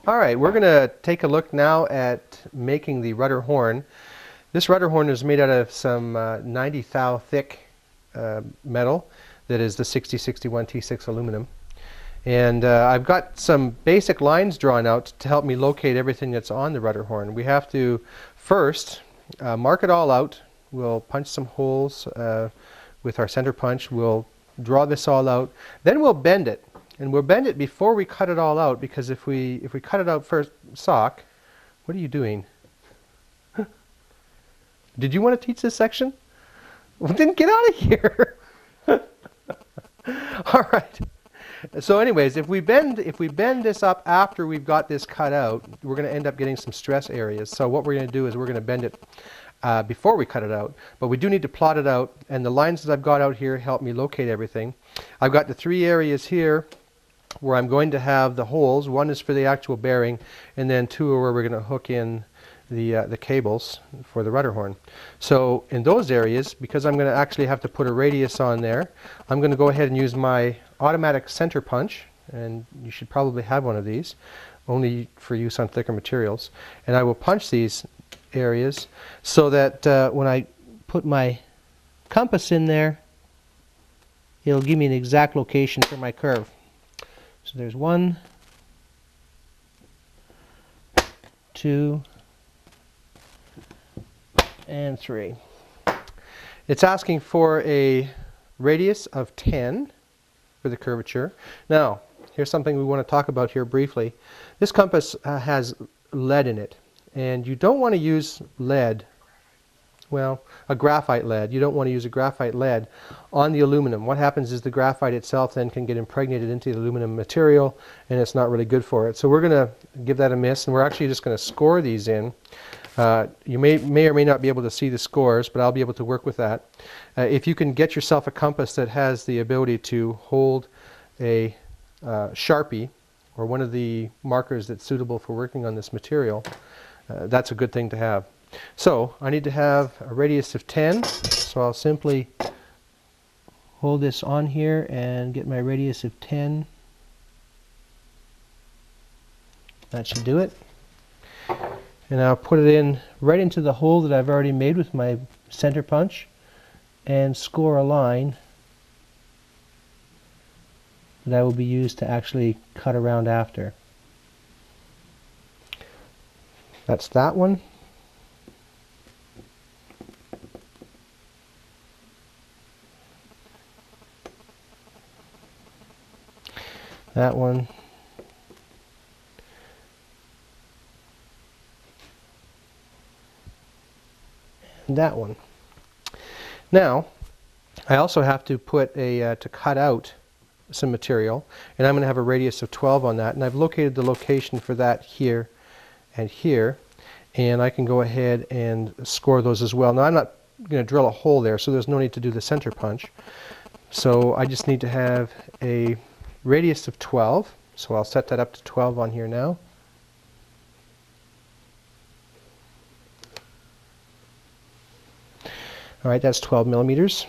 Alright, we're going to take a look now at making the rudder horn. This rudder horn is made out of some 90 thou thick metal that is the 6061 T6 aluminum. And I've got some basic lines drawn out to help me locate everything that's on the rudder horn. We have to first mark it all out. We'll punch some holes with our center punch. We'll draw this all out. Then we'll bend it. And we'll bend it before we cut it all out, because if we cut it out first, Sock, what are you doing? Did you want to teach this section? Well, then get out of here. All right. So anyways, if we bend this up after we've got this cut out, we're going to end up getting some stress areas. So what we're going to do is we're going to bend it before we cut it out. But we do need to plot it out, and the lines that I've got out here help me locate everything. I've got the 3 areas here where I'm going to have the holes. One is for the actual bearing, and then 2 are where we're going to hook in the cables for the rudder horn. So in those areas, because I'm going to actually have to put a radius on there, I'm going to go ahead and use my automatic center punch, and you should probably have one of these, only for use on thicker materials. And I will punch these areas so that when I put my compass in there, it'll give me an exact location for my curve. So there's 1, 2, and 3. It's asking for a radius of 10 for the curvature. Now, here's something we want to talk about here briefly. This compass has lead in it, and you don't want to use lead, well, a graphite lead. You don't want to use a graphite lead on the aluminum. What happens is the graphite itself then can get impregnated into the aluminum material, and it's not really good for it. So we're going to give that a miss, and we're actually just going to score these in. You may or may not be able to see the scores, but I'll be able to work with that. If you can get yourself a compass that has the ability to hold a Sharpie or one of the markers that's suitable for working on this material, that's a good thing to have. So I need to have a radius of 10, so I'll simply hold this on here and get my radius of 10. That should do it. And I'll put it in right into the hole that I've already made with my center punch and score a line that will be used to actually cut around after. That's that one. That one. And that one. Now, I also have to put to cut out some material, and I'm going to have a radius of 12 on that, and I've located the location for that here and here, and I can go ahead and score those as well. Now, I'm not going to drill a hole there, so there's no need to do the center punch. So I just need to have a radius of 12, so I'll set that up to 12 on here now. Alright, that's 12 millimeters.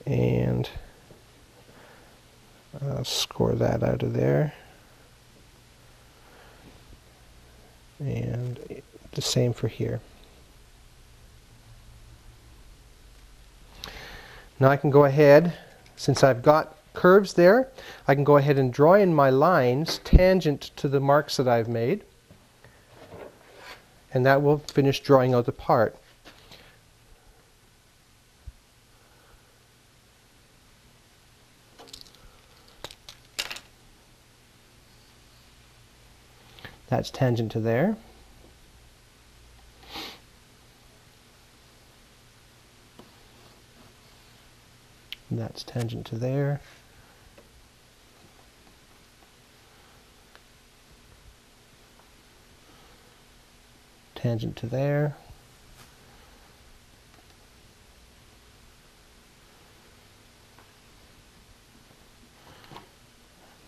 And I'll score that out of there. And the same for here. Now I can go ahead, since I've got curves there, I can go ahead and draw in my lines tangent to the marks that I've made, and that will finish drawing out the part. That's tangent to there. That's tangent to there. Tangent to there.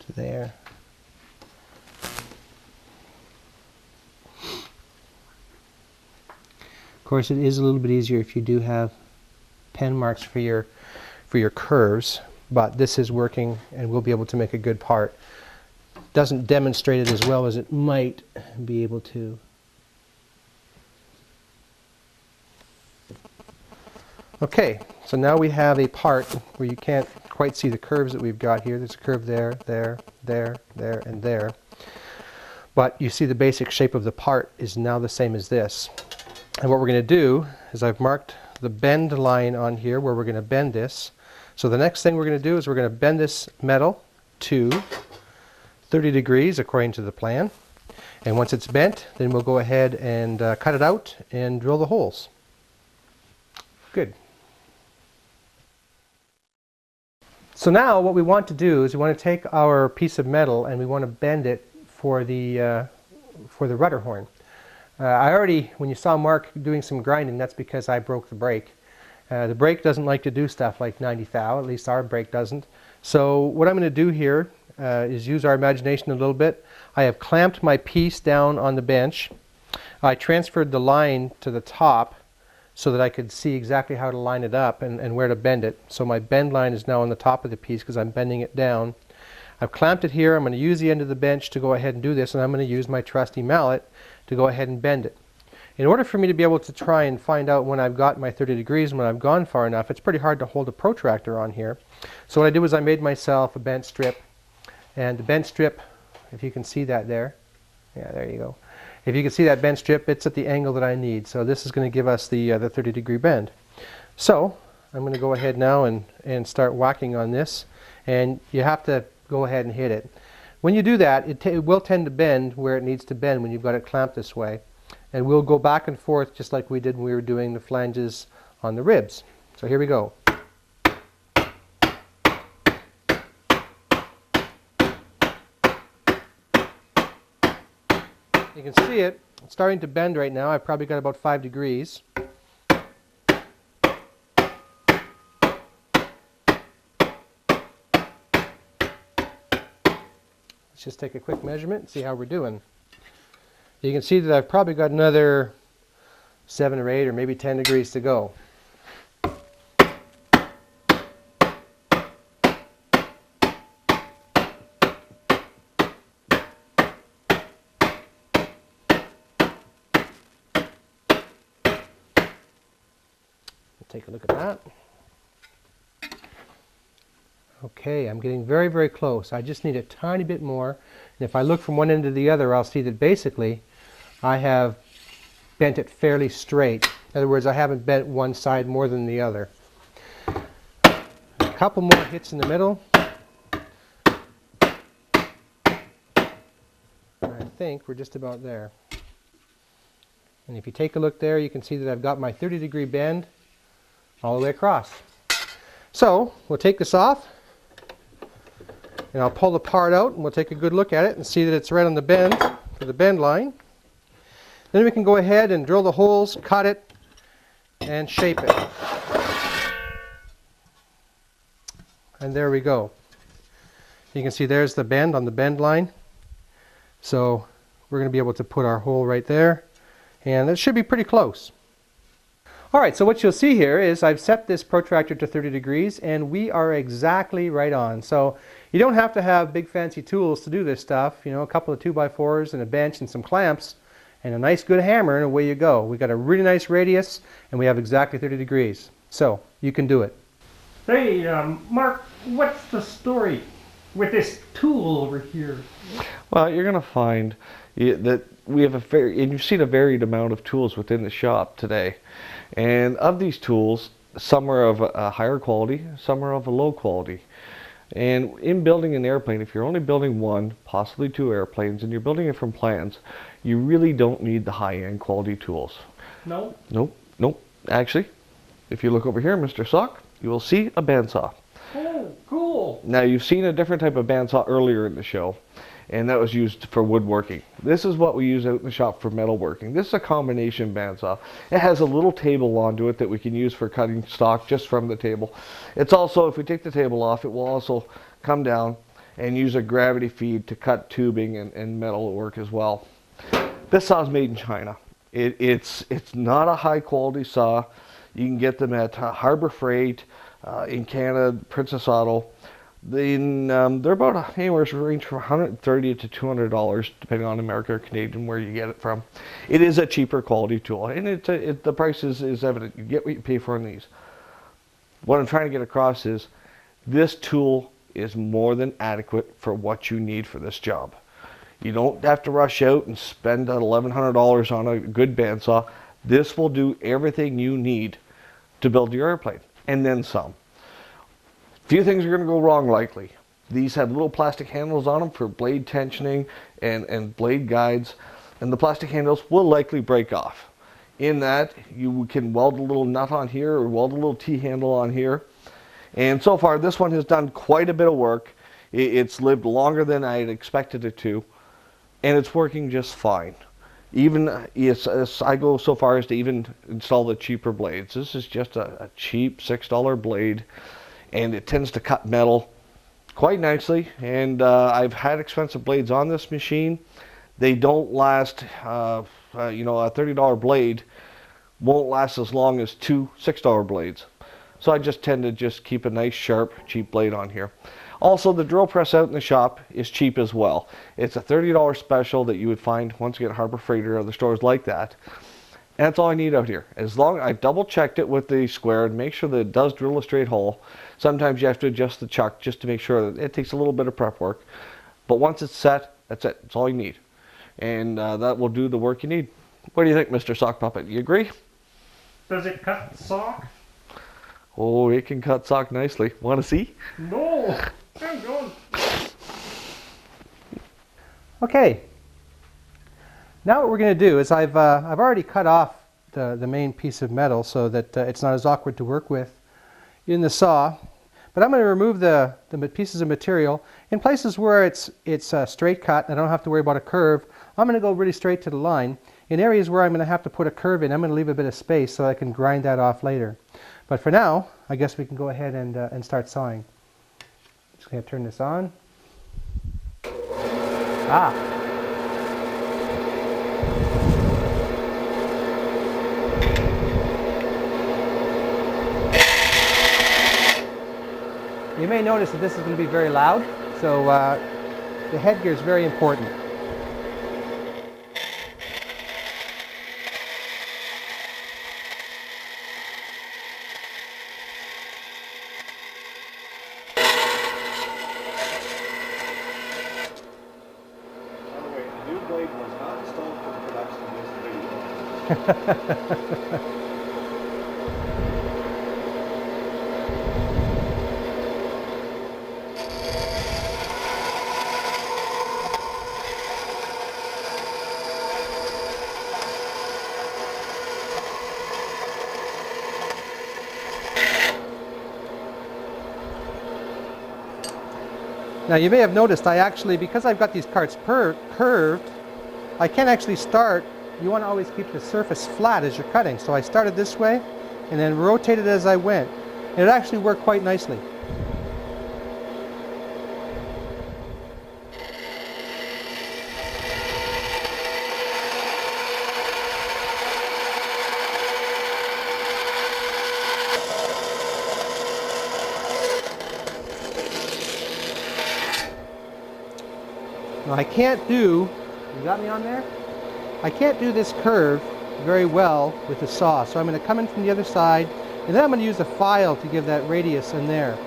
To there. Of course, it is a little bit easier if you do have pen marks for your curves, but this is working and we'll be able to make a good part. doesn't demonstrate it as well as it might be able to. Okay, so now we have a part where you can't quite see the curves that we've got here. There's a curve there, there, there, there, and there. But you see the basic shape of the part is now the same as this. And what we're going to do is I've marked the bend line on here where we're going to bend this. So the next thing we're going to do is we're going to bend this metal to 30 degrees according to the plan. And once it's bent, then we'll go ahead and cut it out and drill the holes. Good. So now what we want to do is we want to take our piece of metal and we want to bend it for the rudder horn. I already, when you saw Mark doing some grinding, that's because I broke the brake. The brake doesn't like to do stuff like 90 thou, at least our brake doesn't. So what I'm going to do here is use our imagination a little bit. I have clamped my piece down on the bench. I transferred the line to the top so that I could see exactly how to line it up and where to bend it. So my bend line is now on the top of the piece because I'm bending it down. I've clamped it here. I'm going to use the end of the bench to go ahead and do this, and I'm going to use my trusty mallet to go ahead and bend it. In order for me to be able to try and find out when I've got my 30 degrees and when I've gone far enough, it's pretty hard to hold a protractor on here. So what I did was I made myself a bent strip, and the bent strip, if you can see that there, yeah, there you go. If you can see that bent strip, it's at the angle that I need. So this is going to give us the 30 degree bend. So I'm going to go ahead now and start whacking on this. And you have to go ahead and hit it. When you do that, it will tend to bend where it needs to bend when you've got it clamped this way. And we'll go back and forth just like we did when we were doing the flanges on the ribs. So here we go. You can see it. It's starting to bend right now. I've probably got about 5 degrees. Let's just take a quick measurement and see how we're doing. You can see that I've probably got another 7 or 8 or maybe 10 degrees to go. Take a look at that. Okay, I'm getting very, very close. I just need a tiny bit more. And if I look from one end to the other, I'll see that basically I have bent it fairly straight. In other words, I haven't bent one side more than the other. A couple more hits in the middle. I think we're just about there. And if you take a look there, you can see that I've got my 30 degree bend all the way across. So we'll take this off and I'll pull the part out and we'll take a good look at it and see that it's right on the bend for the bend line. Then we can go ahead and drill the holes, cut it, and shape it. And there we go. You can see there's the bend on the bend line. So we're going to be able to put our hole right there, and it should be pretty close. Alright, so what you'll see here is I've set this protractor to 30 degrees and we are exactly right on. So you don't have to have big fancy tools to do this stuff. You know, a couple of 2x4s and a bench and some clamps and a nice good hammer and away you go. We've got a really nice radius and we have exactly 30 degrees. So you can do it. Hey, Mark, what's the story with this tool over here? Well, you're going to find that we have and you've seen a varied amount of tools within the shop today. And of these tools, some are of a higher quality, some are of a low quality. And in building an airplane, if you're only building one, possibly 2 airplanes, and you're building it from plans, you really don't need the high-end quality tools. No? Nope. Actually, if you look over here, Mr. Sock, you will see a bandsaw. Oh, cool. Now, you've seen a different type of bandsaw earlier in the show, and that was used for woodworking. This is what we use out in the shop for metalworking. This is a combination bandsaw. It has a little table onto it that we can use for cutting stock just from the table. It's also, if we take the table off, it will also come down and use a gravity feed to cut tubing and metal work as well. This saw is made in China. It's not a high quality saw. You can get them at Harbor Freight, in Canada, Princess Auto. Then they're about anywhere range from $130 to $200, depending on America or Canadian where you get it from. It is a cheaper quality tool, and the price is evident. You get what you pay for on these. What I'm trying to get across is this tool is more than adequate for what you need for this job. You don't have to rush out and spend $1,100 on a good bandsaw. This will do everything you need to build your airplane, and then some. Few things are going to go wrong likely. These have little plastic handles on them for blade tensioning and blade guides, and the plastic handles will likely break off. In that, you can weld a little nut on here or weld a little T-handle on here. And so far, this one has done quite a bit of work. It's lived longer than I had expected it to, and it's working just fine. Even I go so far as to even install the cheaper blades. This is just a cheap $6 blade, and it tends to cut metal quite nicely. And I've had expensive blades on this machine. They don't last, a $30 blade won't last as long as two $6 blades. So I just tend to just keep a nice sharp cheap blade on here. Also, the drill press out in the shop is cheap as well. It's a $30 special that you would find once again at Harbor Freighter or other stores like that. And that's all I need out here. As long I've double checked it with the square and make sure that it does drill a straight hole. Sometimes you have to adjust the chuck just to make sure that it takes a little bit of prep work. But once it's set, that's it. That's all you need. And that will do the work you need. What do you think, Mr. Sock Puppet? You agree? Does it cut sock? Oh, it can cut sock nicely. Want to see? No! I'm going. Okay. Now what we're going to do is I've already cut off the main piece of metal so that it's not as awkward to work with in the saw. But I'm going to remove the pieces of material. In places where it's straight cut and I don't have to worry about a curve, I'm going to go really straight to the line. In areas where I'm going to have to put a curve in, I'm going to leave a bit of space so I can grind that off later. But for now, I guess we can go ahead and start sawing. Just going to turn this on. Ah! You may notice that this is going to be very loud, so the headgear is very important. By the way, the new blade was not installed for the production of this video. Now you may have noticed I actually, because I've got these carts curved, I can't actually start. You want to always keep the surface flat as you're cutting. So I started this way and then rotated as I went. And it actually worked quite nicely. Now I can't do, you got me on there? I can't do this curve very well with the saw, so I'm going to come in from the other side, and then I'm going to use a file to give that radius in there.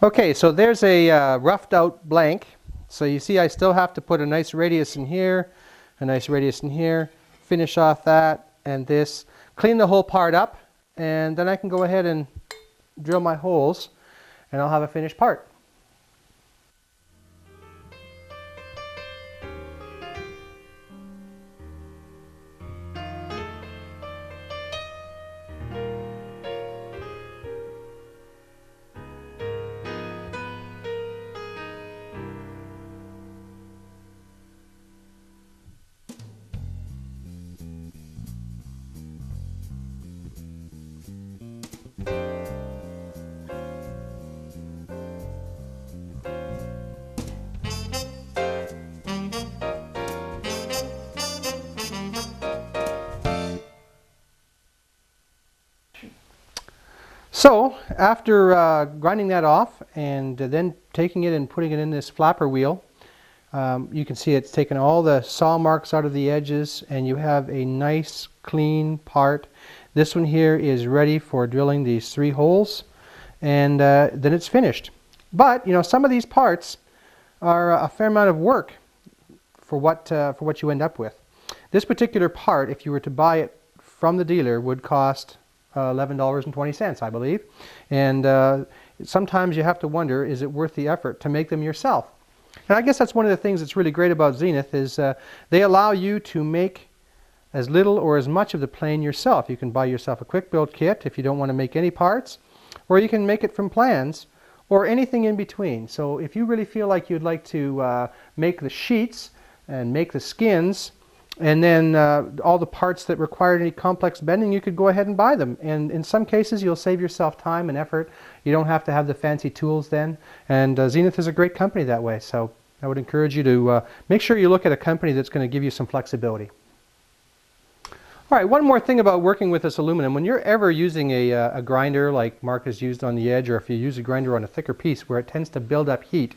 Okay, so there's a roughed out blank. So you see I still have to put a nice radius in here, a nice radius in here, finish off that and this, clean the whole part up, and then I can go ahead and drill my holes and I'll have a finished part. So after grinding that off and then taking it and putting it in this flapper wheel, you can see it's taken all the saw marks out of the edges, and you have a nice clean part. This one here is ready for drilling these 3 holes, and then it's finished. But you know, some of these parts are a fair amount of work for what you end up with. This particular part, if you were to buy it from the dealer, would cost $11.20, I believe. And sometimes you have to wonder, is it worth the effort to make them yourself? And I guess that's one of the things that's really great about Zenith is they allow you to make as little or as much of the plane yourself. You can buy yourself a quick build kit if you don't want to make any parts, or you can make it from plans, or anything in between. So if you really feel like you'd like to make the sheets and make the skins, and then all the parts that required any complex bending, you could go ahead and buy them. And in some cases, you'll save yourself time and effort. You don't have to have the fancy tools then. And Zenith is a great company that way. So I would encourage you to make sure you look at a company that's going to give you some flexibility. All right, one more thing about working with this aluminum. When you're ever using a grinder like Mark has used on the edge, or if you use a grinder on a thicker piece where it tends to build up heat,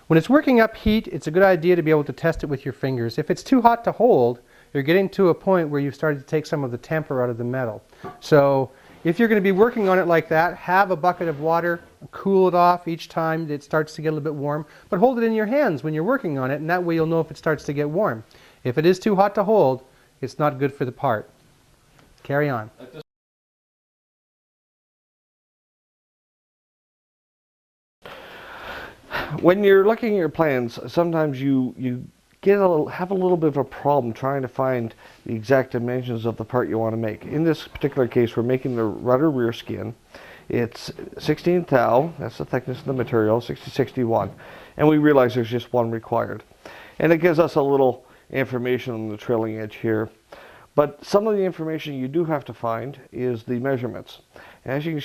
when it's working up heat, it's a good idea to be able to test it with your fingers. If it's too hot to hold, you're getting to a point where you've started to take some of the temper out of the metal. So if you're going to be working on it like that, have a bucket of water, cool it off each time it starts to get a little bit warm, but hold it in your hands when you're working on it, and that way you'll know if it starts to get warm. If it is too hot to hold, it's not good for the part. Carry on. When you're looking at your plans, sometimes you have a little bit of a problem trying to find the exact dimensions of the part you want to make. In this particular case, we're making the rudder rear skin. It's 16 thou, that's the thickness of the material, 6061, and we realize there's just one required. And it gives us a little information on the trailing edge here. But some of the information you do have to find is the measurements. As you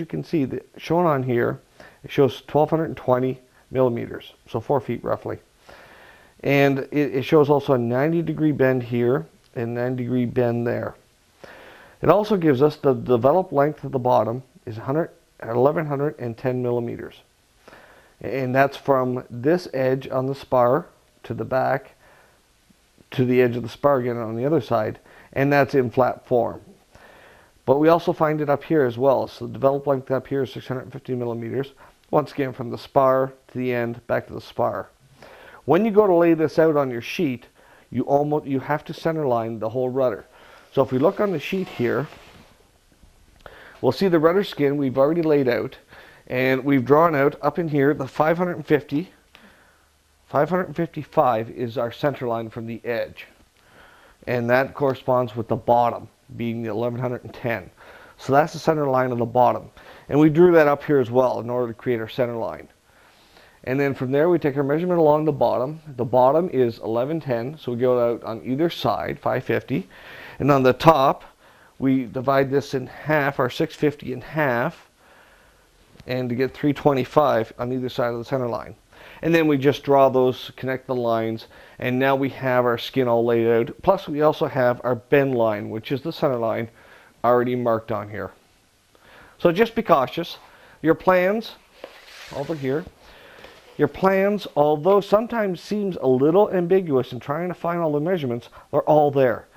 can see, shown on here, it shows 1220 millimeters, so 4 feet roughly. And it shows also a 90-degree bend here and 90-degree bend there. It also gives us the developed length of the bottom is 1110 millimeters. And that's from this edge on the spar to the back to the edge of the spar again on the other side, and that's in flat form. But we also find it up here as well. So the developed length up here is 650 millimeters. Once again, from the spar to the end, back to the spar. When you go to lay this out on your sheet, you have to center line the whole rudder. So if we look on the sheet here, we'll see the rudder skin we've already laid out, and we've drawn out up in here the 555 is our center line from the edge, and that corresponds with the bottom being the 1110. So that's the center line of the bottom, and we drew that up here as well in order to create our center line. And then from there we take our measurement along the bottom. The bottom is 1110, so we go out on either side, 550, and on the top we divide this in half, our 650 in half, and to get 325 on either side of the center line. And then we just draw those, connect the lines, and now we have our skin all laid out. Plus we also have our bend line, which is the center line, already marked on here. So just be cautious. Your plans, over here, your plans, although sometimes seems a little ambiguous in trying to find all the measurements, they're all there.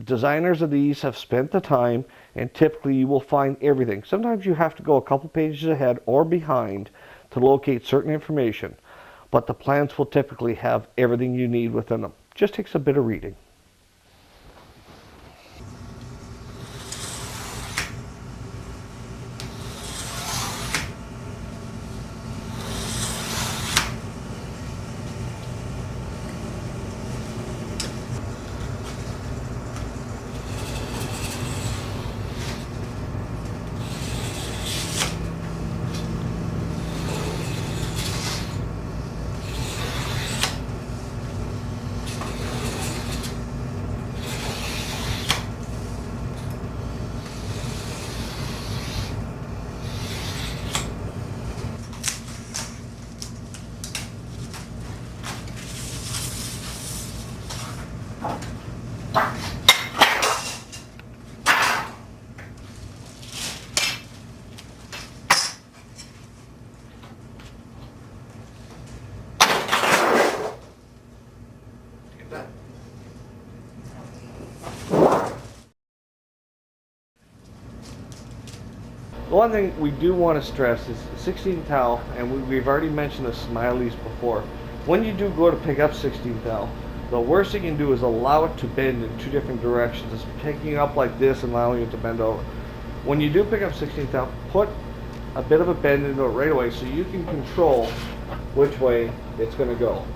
Designers of these have spent the time, and typically you will find everything. Sometimes you have to go a couple pages ahead or behind to locate certain information, but the plans will typically have everything you need within them. Just takes a bit of reading. The one thing we do want to stress is 16 thou, and we've already mentioned the smileys before. When you do go to pick up 16 thou, the worst you can do is allow it to bend in two different directions. It's picking up like this and allowing it to bend over. When you do pick up 16 thou, put a bit of a bend into it right away so you can control which way it's going to go.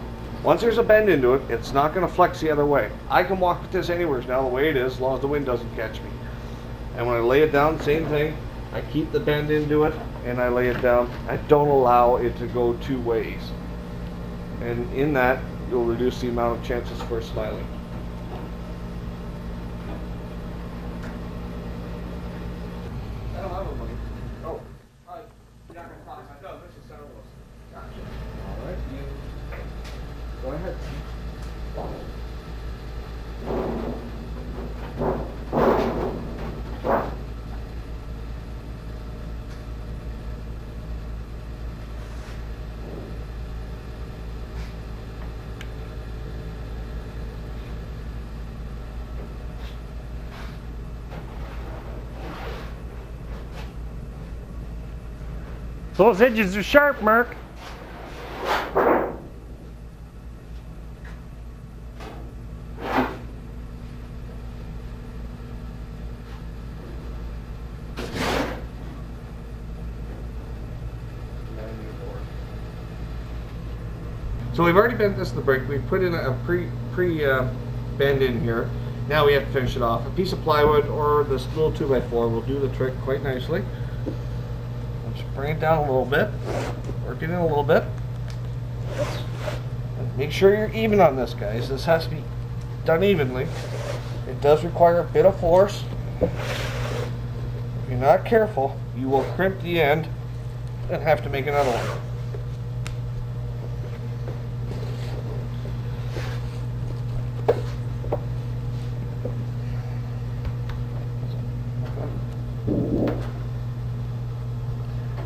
Once there's a bend into it, it's not going to flex the other way. I can walk with this anywhere now the way it is, as long as the wind doesn't catch me. And when I lay it down, same thing. I keep the bend into it and I lay it down. I don't allow it to go two ways. And in that, you'll reduce the amount of chances for smiling. I don't have a mic. Oh, you're not going to talk. No, this is soundless. Gotcha. All right, you go ahead. Those edges are sharp, Mark. So we've already bent this to the brick. We've put in a pre bend in here. Now we have to finish it off. A piece of plywood or this little 2x4 will do the trick quite nicely. I'll just bring it down a little bit, work it in a little bit. And make sure you're even on this, guys. This has to be done evenly. It does require a bit of force. If you're not careful, you will crimp the end and have to make another one.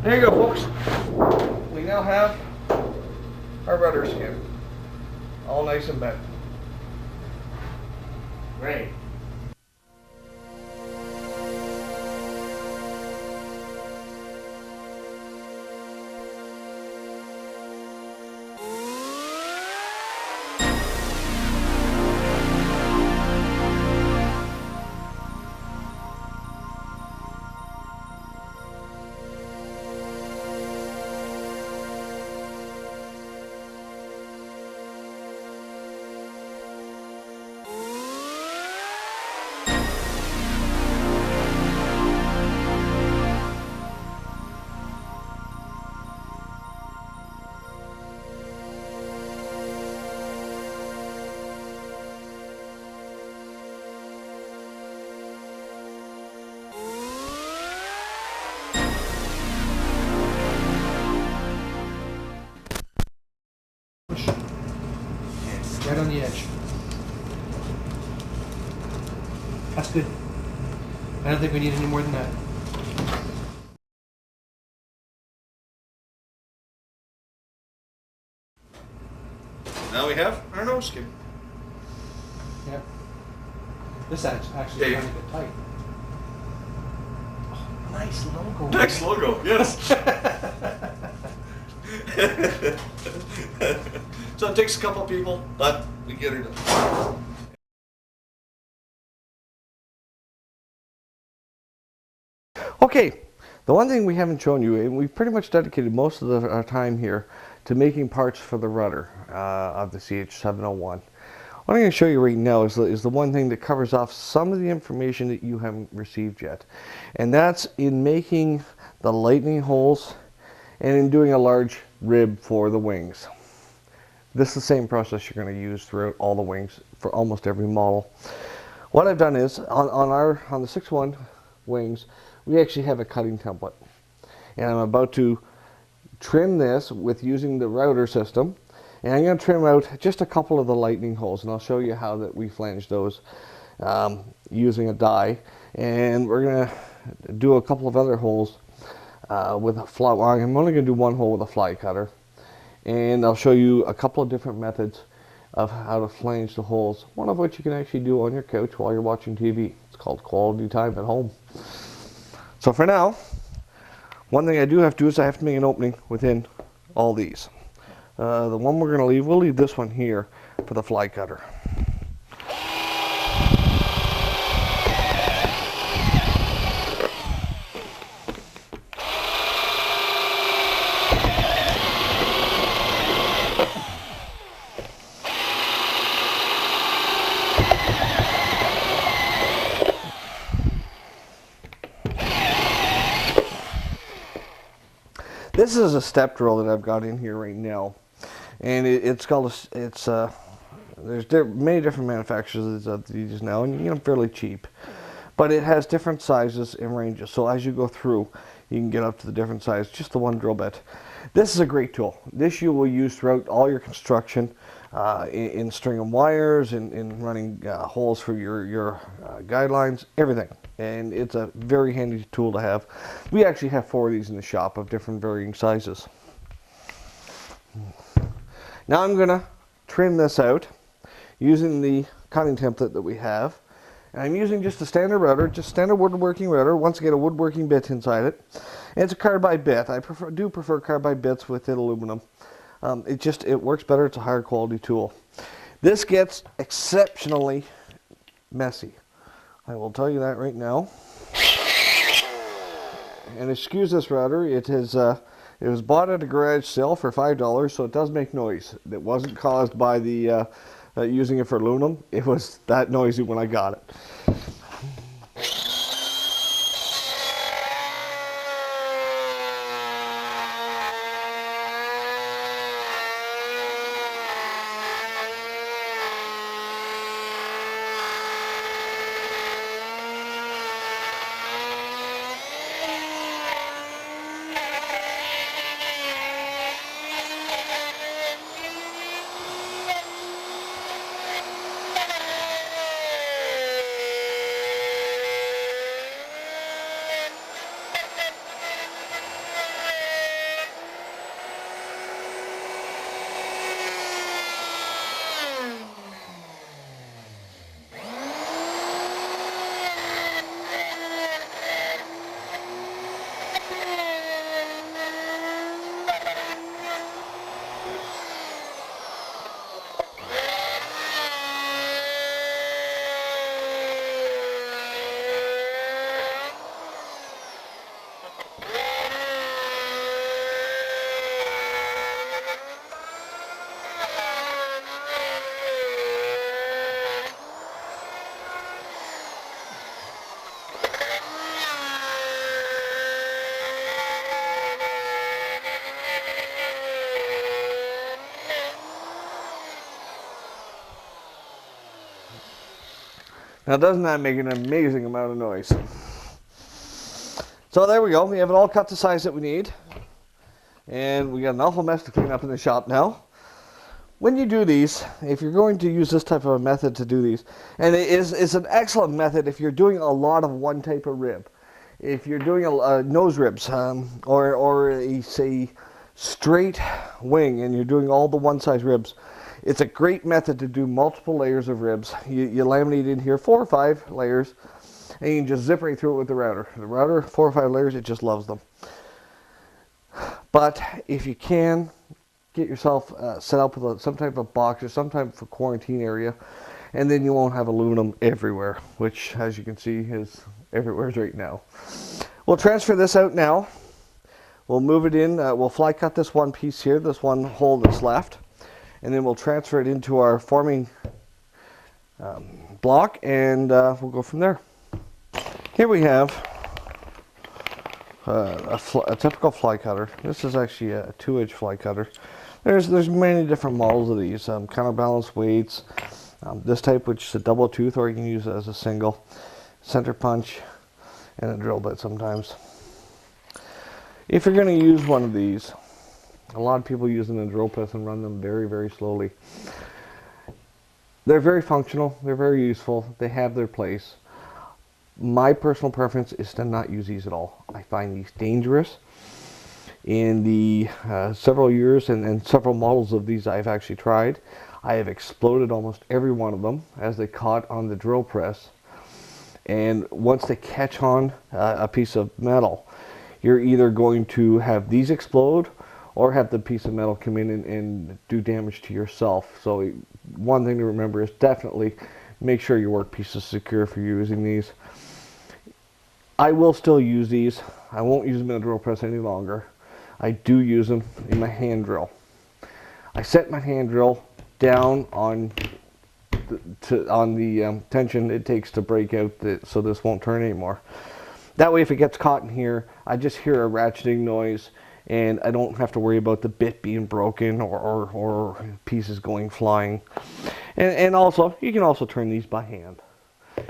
There you go, folks. We now have our rudder skin, all nice and bent. Great. Right on the edge. That's good. I don't think we need any more than that. Now we have our nose skin. Yep. This actually is kind of get tight. Oh, nice logo. Nice logo, yes. So it takes a couple people, but we get her done. Okay, the one thing we haven't shown you, and we've pretty much dedicated most of our time here to making parts for the rudder of the CH701. What I'm going to show you right now is the one thing that covers off some of the information that you haven't received yet. And that's in making the lightning holes and in doing a large rib for the wings. This is the same process you're going to use throughout all the wings for almost every model. What I've done is, on the 6.1 wings, we actually have a cutting template. And I'm about to trim this with using the router system. And I'm going to trim out just a couple of the lightning holes, and I'll show you how that we flange those using a die. And we're going to do a couple of other holes with a fly. Well, I'm only going to do one hole with a fly cutter. And I'll show you a couple of different methods of how to flange the holes, one of which you can actually do on your couch while you're watching TV. It's called quality time at home. So for now, One thing I do have to do is I have to make an opening within all these. The one we're going to leave, we'll leave this one here for the fly cutter. This is a step drill that I've got in here right now, and it's called there's many different manufacturers of these now, and you get them fairly cheap, but it has different sizes and ranges. So as you go through, you can get up to the different size, just the one drill bit. This is a great tool. This you will use throughout all your construction, in stringing wires, in running holes for your guidelines, everything. And it's a very handy tool to have. We actually have 4 of these in the shop of different varying sizes. Now I'm going to trim this out using the cutting template that we have. And I'm using just a standard router, just standard woodworking router. Once again, a woodworking bit inside it. And it's a carbide bit. I do prefer carbide bits with aluminum. It works better. It's a higher quality tool. This gets exceptionally messy. I will tell you that right now. And excuse this router. It was bought at a garage sale for $5, so it does make noise. It wasn't caused by the using it for aluminum. It was that noisy when I got it. Now doesn't that make an amazing amount of noise? So there we go. We have it all cut the size that we need. And we got an awful mess to clean up in the shop now. When you do these, if you're going to use this type of a method to do these, and it's an excellent method if you're doing a lot of one type of rib. If you're doing a nose ribs, or a, say, straight wing, and you're doing all the one size ribs, it's a great method to do multiple layers of ribs. You laminate in here 4 or 5 layers, and you can just zip right through it with the router. The router, 4 or 5 layers, it just loves them. But if you can, get yourself set up with some type of box or some type of quarantine area, and then you won't have aluminum everywhere, which, as you can see, is everywhere right now. We'll transfer this out now. We'll move it in. We'll fly cut this one piece here, this one hole that's left, and then we'll transfer it into our forming block, and we'll go from there. Here we have a typical fly cutter. This is actually a 2-inch fly cutter. There's many different models of these, counterbalanced weights, this type, which is a double tooth, or you can use it as a single, center punch, and a drill bit sometimes. If you're going to use one of these, a lot of people use them in drill bits and run them very, very slowly. They're very functional, they're very useful, they have their place. My personal preference is to not use these at all. I find these dangerous. In the several years and several models of these I've actually tried, I have exploded almost every one of them as they caught on the drill press. And once they catch on a piece of metal, you're either going to have these explode or have the piece of metal come in and do damage to yourself. So one thing to remember is definitely make sure your workpiece is secure if you're using these. I will still use these. I won't use them in a drill press any longer. I do use them in my hand drill. I set my hand drill down on the tension it takes to break out so this won't turn anymore. That way if it gets caught in here, I just hear a ratcheting noise and I don't have to worry about the bit being broken or pieces going flying. And also, you can also turn these by hand.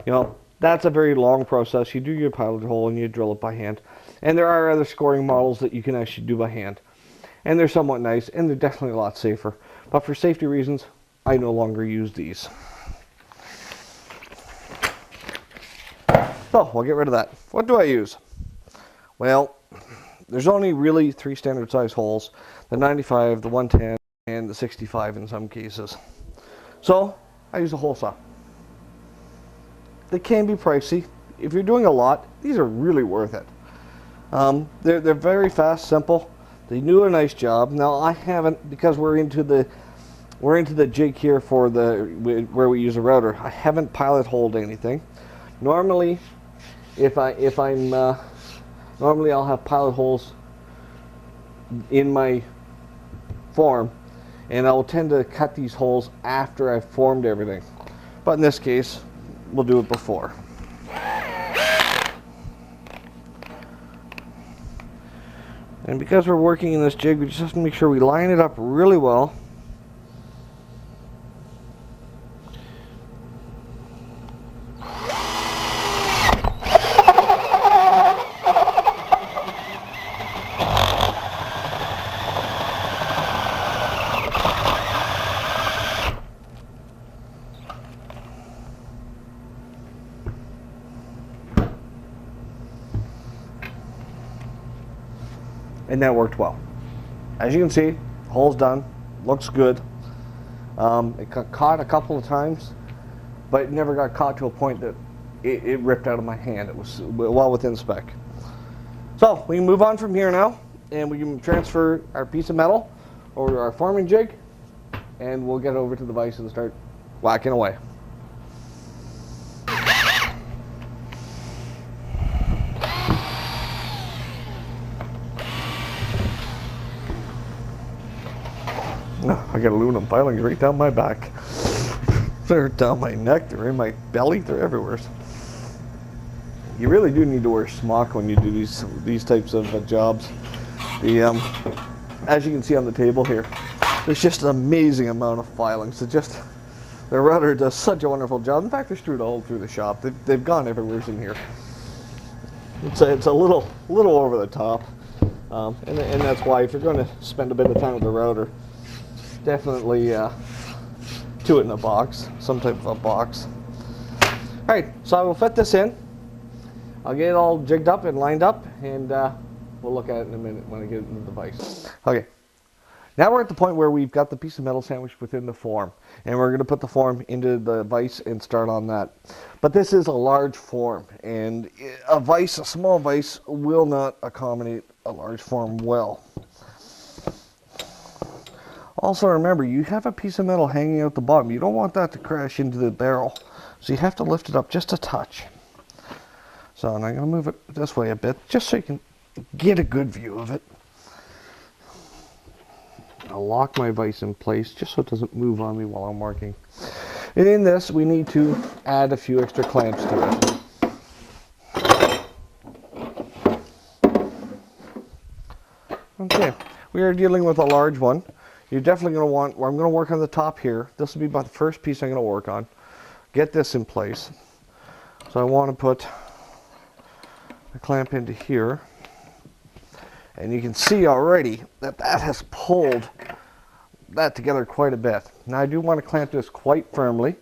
You know, that's a very long process. You do your pilot hole and you drill it by hand. And there are other scoring models that you can actually do by hand. And they're somewhat nice, and they're definitely a lot safer. But for safety reasons, I no longer use these. So, we'll get rid of that. What do I use? Well, there's only really 3 standard size holes. The 95, the 110, and the 65 in some cases. So, I use a hole saw. They can be pricey. If you're doing a lot, these are really worth it. They're very fast, simple. They do a nice job. Now I haven't, because we're into the jig here for where we use a router. I haven't pilot holed anything. Normally, normally I'll have pilot holes in my form, and I will tend to cut these holes after I've formed everything. But in this case, we'll do it before. And because we're working in this jig, we just have to make sure we line it up really well. And that worked well. As you can see, hole's done, looks good. It got caught a couple of times, but it never got caught to a point that it ripped out of my hand. It was well within spec. So we can move on from here now, and we can transfer our piece of metal over to our forming jig, and we'll get over to the vise and start whacking away. I got aluminum filings right down my back. They're down my neck, they're in my belly, they're everywhere. You really do need to wear smock when you do these types of jobs. As you can see on the table here, there's just an amazing amount of filings. The rudder does such a wonderful job. In fact, they're strewed all through the shop. They've gone everywhere in here. It's a little over the top, and that's why if you're going to spend a bit of time with the router, definitely do it in a box, some type of a box. Alright, so I will fit this in. I'll get it all jigged up and lined up, and we'll look at it in a minute when I get it into the vise. Okay, now we're at the point where we've got the piece of metal sandwiched within the form, and we're going to put the form into the vise and start on that. But this is a large form, and a small vise will not accommodate a large form well. Also remember, you have a piece of metal hanging out the bottom. You don't want that to crash into the barrel. So you have to lift it up just a touch. So I'm going to move it this way a bit, just so you can get a good view of it. I'll lock my vise in place just so it doesn't move on me while I'm working. And in this, we need to add a few extra clamps to it. Okay, we are dealing with a large one. You're definitely going to want, I'm going to work on the top here. This will be about the first piece I'm going to work on. Get this in place. So I want to put a clamp into here. And you can see already that has pulled that together quite a bit. Now I do want to clamp this quite firmly.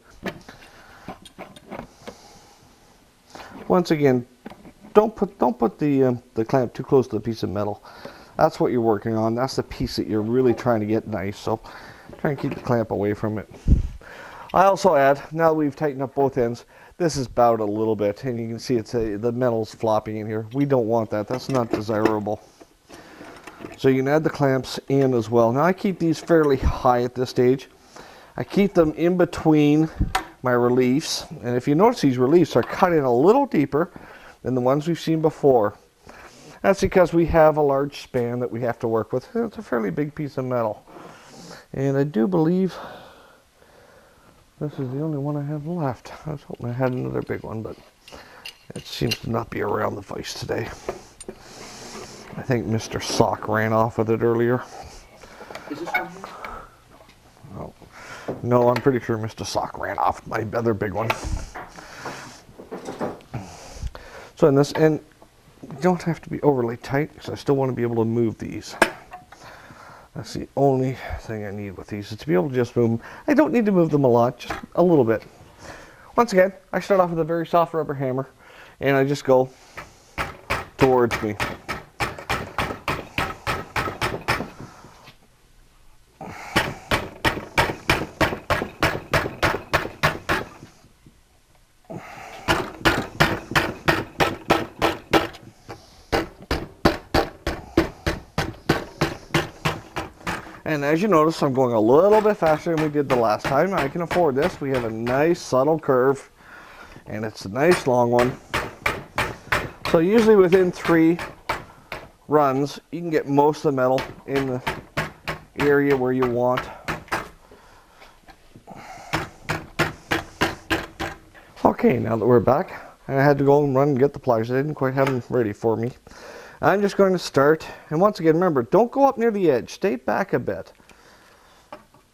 Once again, don't put the clamp too close to the piece of metal. That's what you're working on. That's the piece that you're really trying to get nice. So try and keep the clamp away from it. I also add, now that we've tightened up both ends, This is bowed a little bit, and you can see the metal's flopping in here. We don't want that. That's not desirable. So you can add the clamps in as well. Now I keep these fairly high at this stage. I keep them in between my reliefs, and if you notice, these reliefs are cut in a little deeper than the ones we've seen before. That's because we have a large span that we have to work with. It's a fairly big piece of metal. And I do believe this is the only one I have left. I was hoping I had another big one, but it seems to not be around the vise today. I think Mr. Sock ran off with it earlier. Is this one here? Oh. No, I'm pretty sure Mr. Sock ran off my other big one. So in this, and you don't have to be overly tight because I still want to be able to move these. That's the only thing I need with these, is to be able to just move them. I don't need to move them a lot, just a little bit. Once again, I start off with a very soft rubber hammer, and I just go towards me. And as you notice, I'm going a little bit faster than we did the last time. I can afford this. We have a nice subtle curve, and it's a nice long one. So usually within 3 runs, you can get most of the metal in the area where you want. Okay, now that we're back, I had to go and run and get the pliers. I didn't quite have them ready for me. I'm just going to start, and once again, remember, don't go up near the edge. Stay back a bit.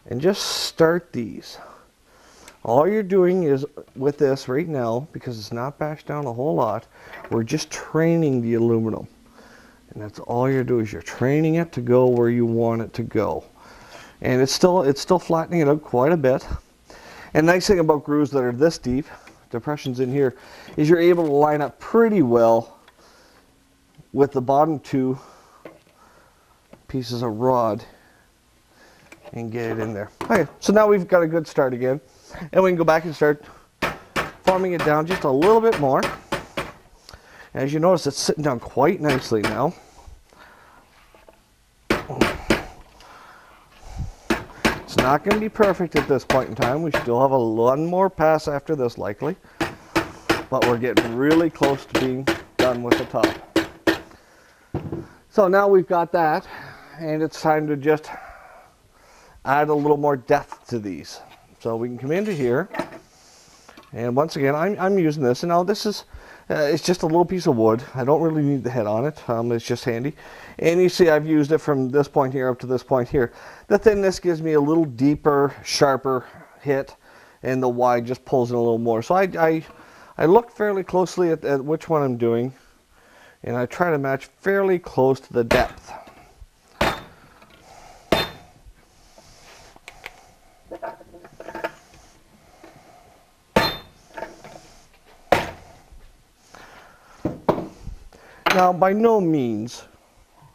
And just start these. All you're doing is, with this right now, because it's not bashed down a whole lot, we're just training the aluminum. And that's all you're doing, is you're training it to go where you want it to go. And it's still flattening it out quite a bit. And the nice thing about grooves that are this deep, depressions in here, is you're able to line up pretty well with the bottom 2 pieces of rod and get it in there. Okay, so now we've got a good start again, and we can go back and start forming it down just a little bit more. As you notice, it's sitting down quite nicely now. It's not going to be perfect at this point in time. We still have one more pass after this likely, but we're getting really close to being done with the top. So now we've got that, and it's time to just add a little more depth to these. So we can come into here, and once again, I'm using this, and now this is, it's just a little piece of wood. I don't really need the head on it. It's just handy. And you see I've used it from this point here up to this point here. The thinness gives me a little deeper, sharper hit, and the wide just pulls in a little more. So I look fairly closely at which one I'm doing, and I try to match fairly close to the depth. Now, by no means,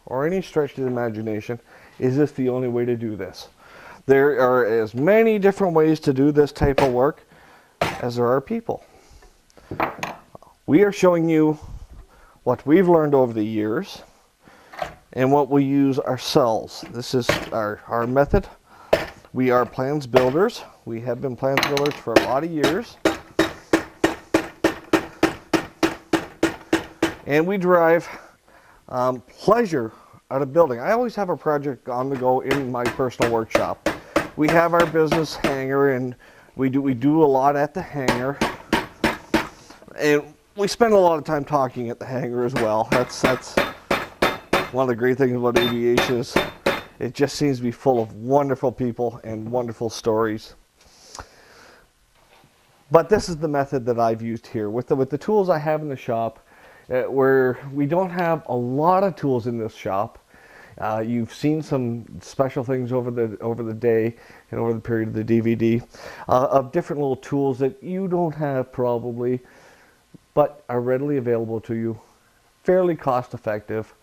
or any stretch of the imagination, is this the only way to do this. There are as many different ways to do this type of work as there are people. We are showing you what we've learned over the years and what we use ourselves. This is our method. We are plans builders. We have been plans builders for a lot of years. And we derive pleasure out of building. I always have a project on the go in my personal workshop. We have our business hangar, and we do a lot at the hangar. And we spend a lot of time talking at the hangar as well. That's one of the great things about aviation, is it just seems to be full of wonderful people and wonderful stories. But this is the method that I've used here with the tools I have in the shop. Where we don't have a lot of tools in this shop. You've seen some special things over the day and over the period of the DVD of different little tools that you don't have probably, but are readily available to you, fairly cost effective,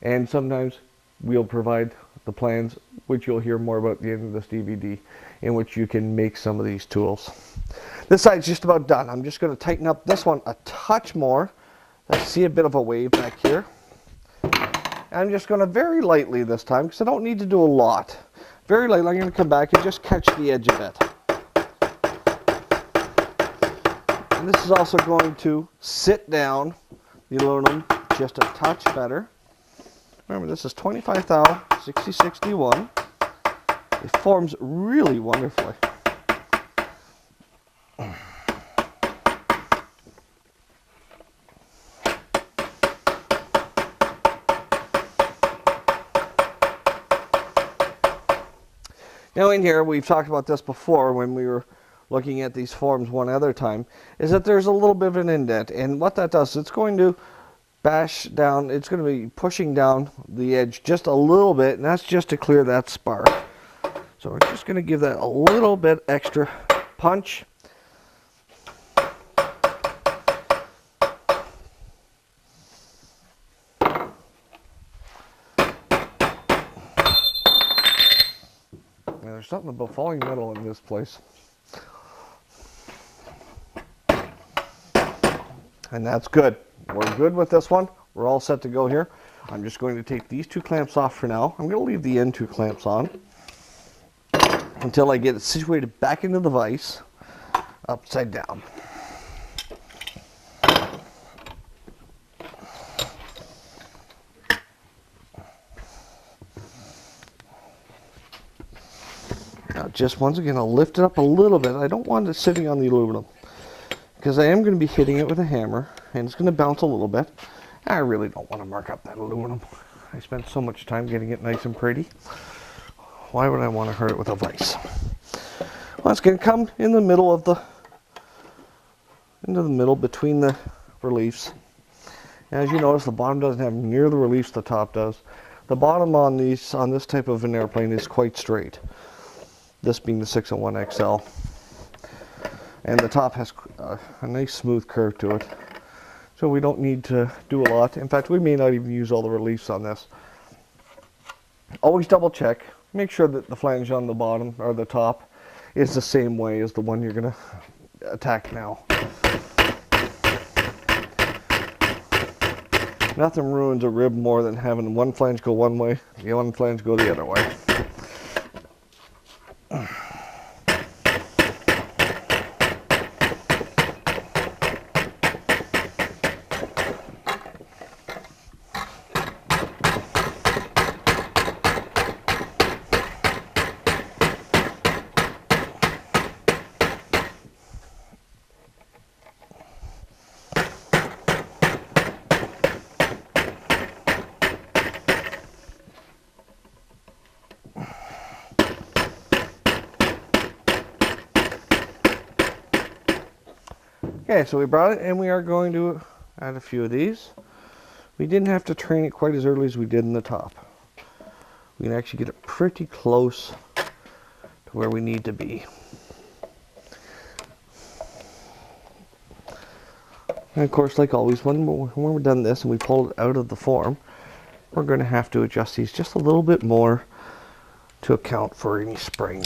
and sometimes we'll provide the plans, which you'll hear more about at the end of this DVD, in which you can make some of these tools. This side's just about done. I'm just going to tighten up this one a touch more. I see a bit of a wave back here. I'm just going to very lightly this time, because I don't need to do a lot. Very lightly, I'm going to come back and just catch the edge a bit. And this is also going to sit down the aluminum just a touch better. Remember, this is 25 thou 6061. It forms really wonderfully. Now in here, we've talked about this before when we were looking at these forms one other time, is that there's a little bit of an indent, and what that does, it's going to bash down, it's going to be pushing down the edge just a little bit, and that's just to clear that spar. So we're just going to give that a little bit extra punch. There's something about falling metal in this place. And that's good. We're good with this one. We're all set to go here. I'm just going to take these two clamps off for now. I'm going to leave the end two clamps on until I get it situated back into the vise upside down. Now just once again, I'll lift it up a little bit. I don't want it sitting on the aluminum because I am going to be hitting it with a hammer and it's going to bounce a little bit. I really don't want to mark up that aluminum. I spent so much time getting it nice and pretty. Why would I want to hurt it with a vise? Well, it's going to come in the middle of into the middle between the reliefs. And as you notice, the bottom doesn't have near the reliefs the top does. The bottom on this type of an airplane is quite straight. This being the 601 XL. And the top has a nice smooth curve to it. So we don't need to do a lot. In fact, we may not even use all the reliefs on this. Always double check. Make sure that the flange on the bottom or the top is the same way as the one you're going to attack now. Nothing ruins a rib more than having one flange go one way, the other flange go the other way. Okay, so we brought it and we are going to add a few of these. We didn't have to train it quite as early as we did in the top. We can actually get it pretty close to where we need to be. And of course, like always, when we're done this and we pull it out of the form, we're going to have to adjust these just a little bit more to account for any spring.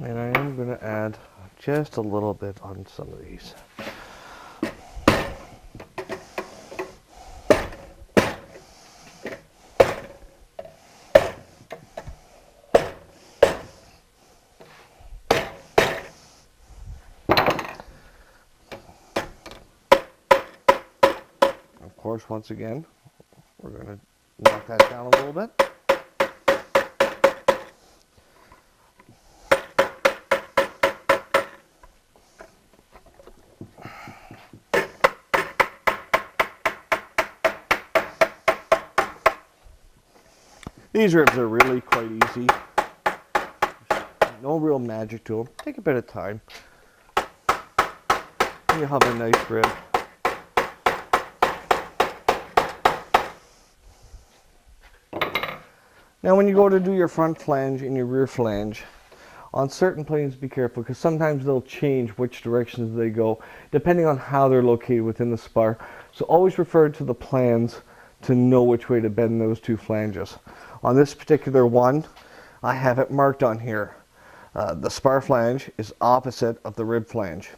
And I am going to add just a little bit on some of these. Of course, once again, we're going to knock that down a little bit. These ribs are really quite easy. No real magic to them. Take a bit of time. And you'll have a nice rib. Now when you go to do your front flange and your rear flange, on certain planes be careful because sometimes they'll change which directions they go depending on how they're located within the spar. So always refer to the plans to know which way to bend those two flanges. On this particular one, I have it marked on here. The spar flange is opposite of the rib flange.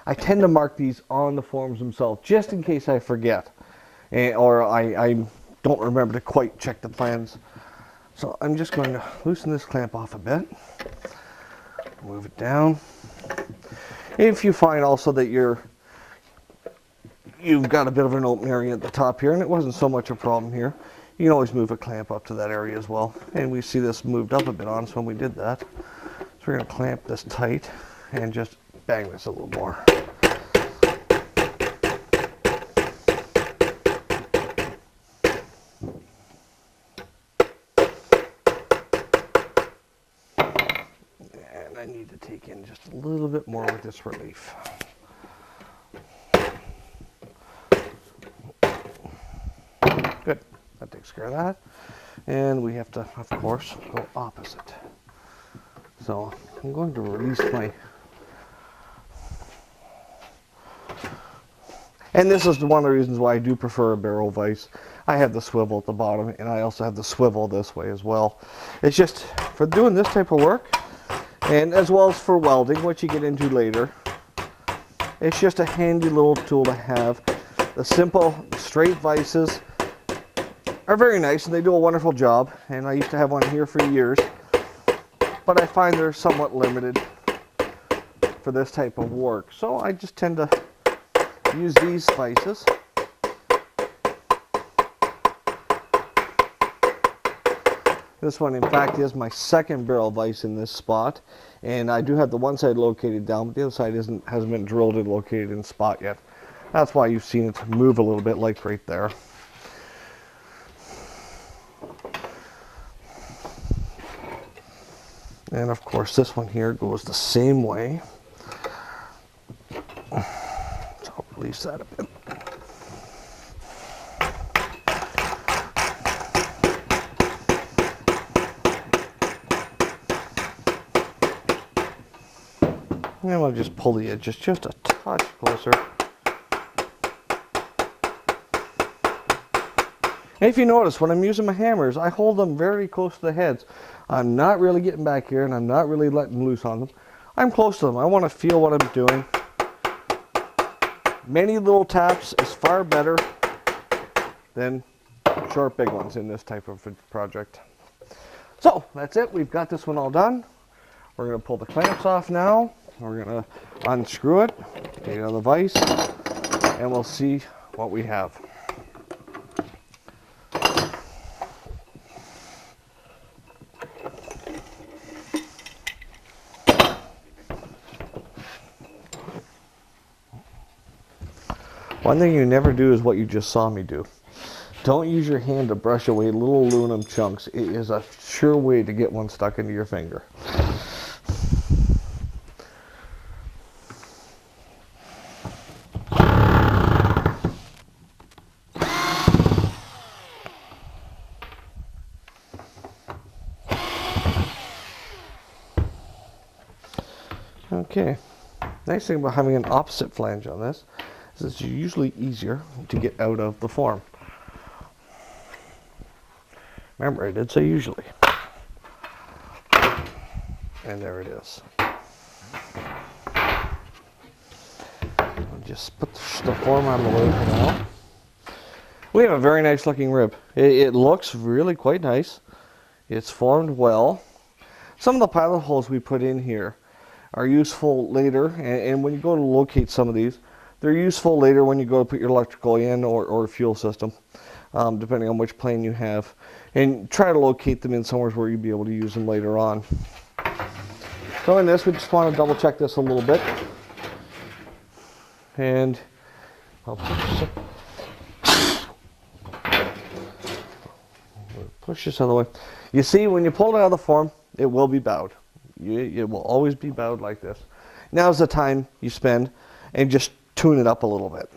I tend to mark these on the forms themselves just in case I forget or I don't remember to quite check the plans. So I'm just going to loosen this clamp off a bit, move it down. If you find also that you've got a bit of an open area at the top here and it wasn't so much a problem here, you can always move a clamp up to that area as well. And we see this moved up a bit on us when we did that. So we're going to clamp this tight and just bang this a little more. I need to take in just a little bit more with this relief. Good, that takes care of that. And we have to, of course, go opposite. So I'm going to release my, and this is one of the reasons why I do prefer a barrel vise. I have the swivel at the bottom and I also have the swivel this way as well. It's just for doing this type of work, and as well as for welding, which you get into later. It's just a handy little tool to have. The simple straight vices are very nice and they do a wonderful job. And I used to have one here for years, but I find they're somewhat limited for this type of work. So I just tend to use these vices. This one, in fact, is my second barrel vise in this spot, and I do have the one side located down, but the other side hasn't been drilled and located in spot yet. That's why you've seen it move a little bit, like right there. And of course, this one here goes the same way. So I'll release that a bit. And we'll just pull the edges just a touch closer. And if you notice, when I'm using my hammers, I hold them very close to the heads. I'm not really getting back here and I'm not really letting loose on them. I'm close to them. I want to feel what I'm doing. Many little taps is far better than short big ones in this type of project. So that's it. We've got this one all done. We're going to pull the clamps off now. We're going to unscrew it, take it out of the vise, and we'll see what we have. One thing you never do is what you just saw me do. Don't use your hand to brush away little aluminum chunks. It is a sure way to get one stuck into your finger. Okay, nice thing about having an opposite flange on this is it's usually easier to get out of the form. Remember, I did say usually. And there it is. I'll just put the form on the way for now. We have a very nice looking rib. It looks really quite nice. It's formed well. Some of the pilot holes we put in here are useful later, and when you go to locate some of these, they're useful later when you go to put your electrical in or fuel system, depending on which plane you have, and try to locate them in somewhere where you'll be able to use them later on. So in this, we just want to double check this a little bit, and I'll push this out of the way. You see, when you pull it out of the form, it will be bowed. It will always be bowed like this. Now's the time you spend and just tune it up a little bit.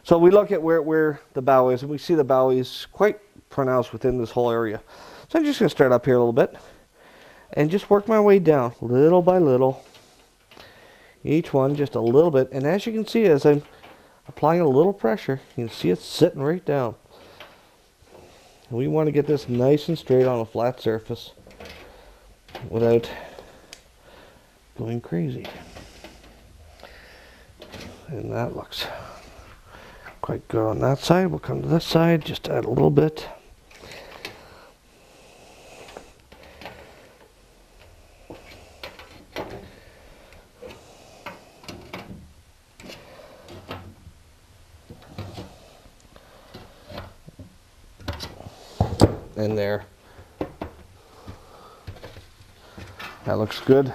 So we look at where the bow is, and we see the bow is quite pronounced within this whole area. So I'm just going to start up here a little bit and just work my way down little by little. Each one just a little bit. And as you can see, as I'm applying a little pressure, you can see it's sitting right down. We want to get this nice and straight on a flat surface without going crazy. And that looks quite good on that side. We'll come to this side, just add a little bit. In there. That looks good.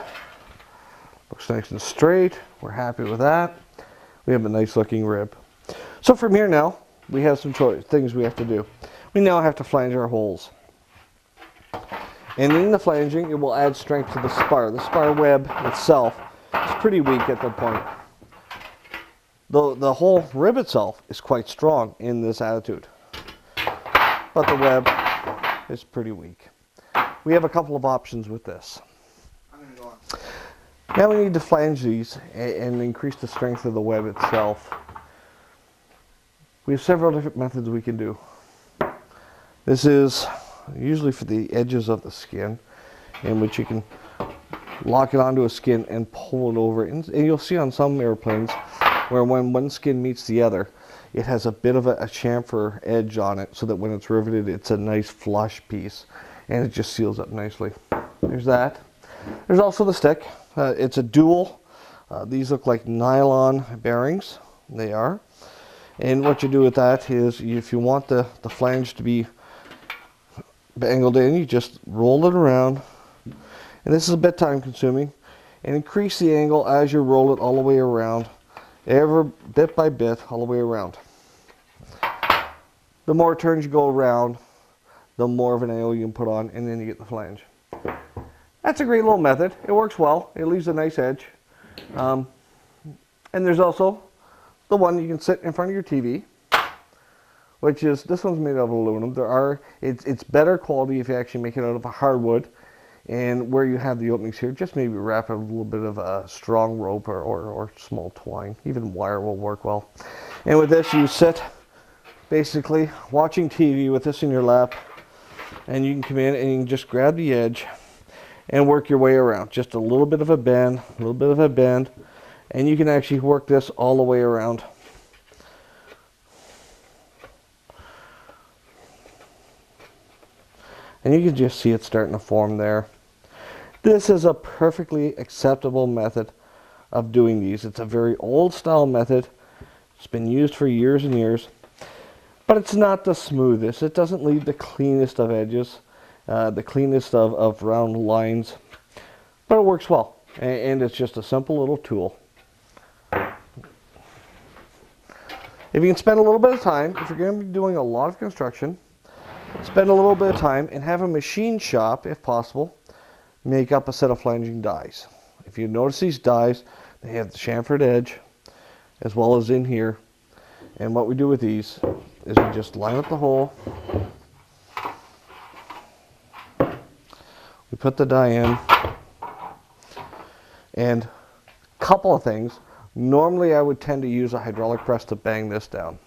Looks nice and straight. We're happy with that. We have a nice looking rib. So from here now, we have some things we have to do. We now have to flange our holes. And in the flanging, it will add strength to the spar. The spar web itself is pretty weak at the point. The whole rib itself is quite strong in this attitude. But the web is pretty weak. We have a couple of options with this. Now we need to flange these and increase the strength of the web itself. We have several different methods we can do. This is usually for the edges of the skin, in which you can lock it onto a skin and pull it over. And you'll see on some airplanes where when one skin meets the other, it has a bit of a chamfer edge on it, so that when it's riveted, it's a nice flush piece, and it just seals up nicely. There's that. There's also the stick. It's a dual. These look like nylon bearings. They are. And what you do with that is, if you want the flange to be angled in, you just roll it around. And this is a bit time consuming. And increase the angle as you roll it all the way around. Every bit by bit, all the way around. The more turns you go around, the more of an angle you can put on, and then you get the flange. That's a great little method. It works well. It leaves a nice edge. And there's also the one you can sit in front of your TV, which is, this one's made out of aluminum. It's better quality if you actually make it out of a hardwood. And where you have the openings here, just maybe wrap a little bit of a strong rope or small twine. Even wire will work well. And with this, you sit basically watching TV with this in your lap, and you can come in and you can just grab the edge and work your way around. Just a little bit of a bend, a little bit of a bend, and you can actually work this all the way around. And you can just see it starting to form there. This is a perfectly acceptable method of doing these. It's a very old style method. It's been used for years and years. But it's not the smoothest. It doesn't leave the cleanest of edges, the cleanest of round lines. But it works well. And it's just a simple little tool. If you can spend a little bit of time, if you're going to be doing a lot of construction, spend a little bit of time and have a machine shop, if possible, make up a set of flanging dies. If you notice these dies, they have the chamfered edge as well as in here. And what we do with these is we just line up the hole. We put the die in. And a couple of things. Normally I would tend to use a hydraulic press to bang this down.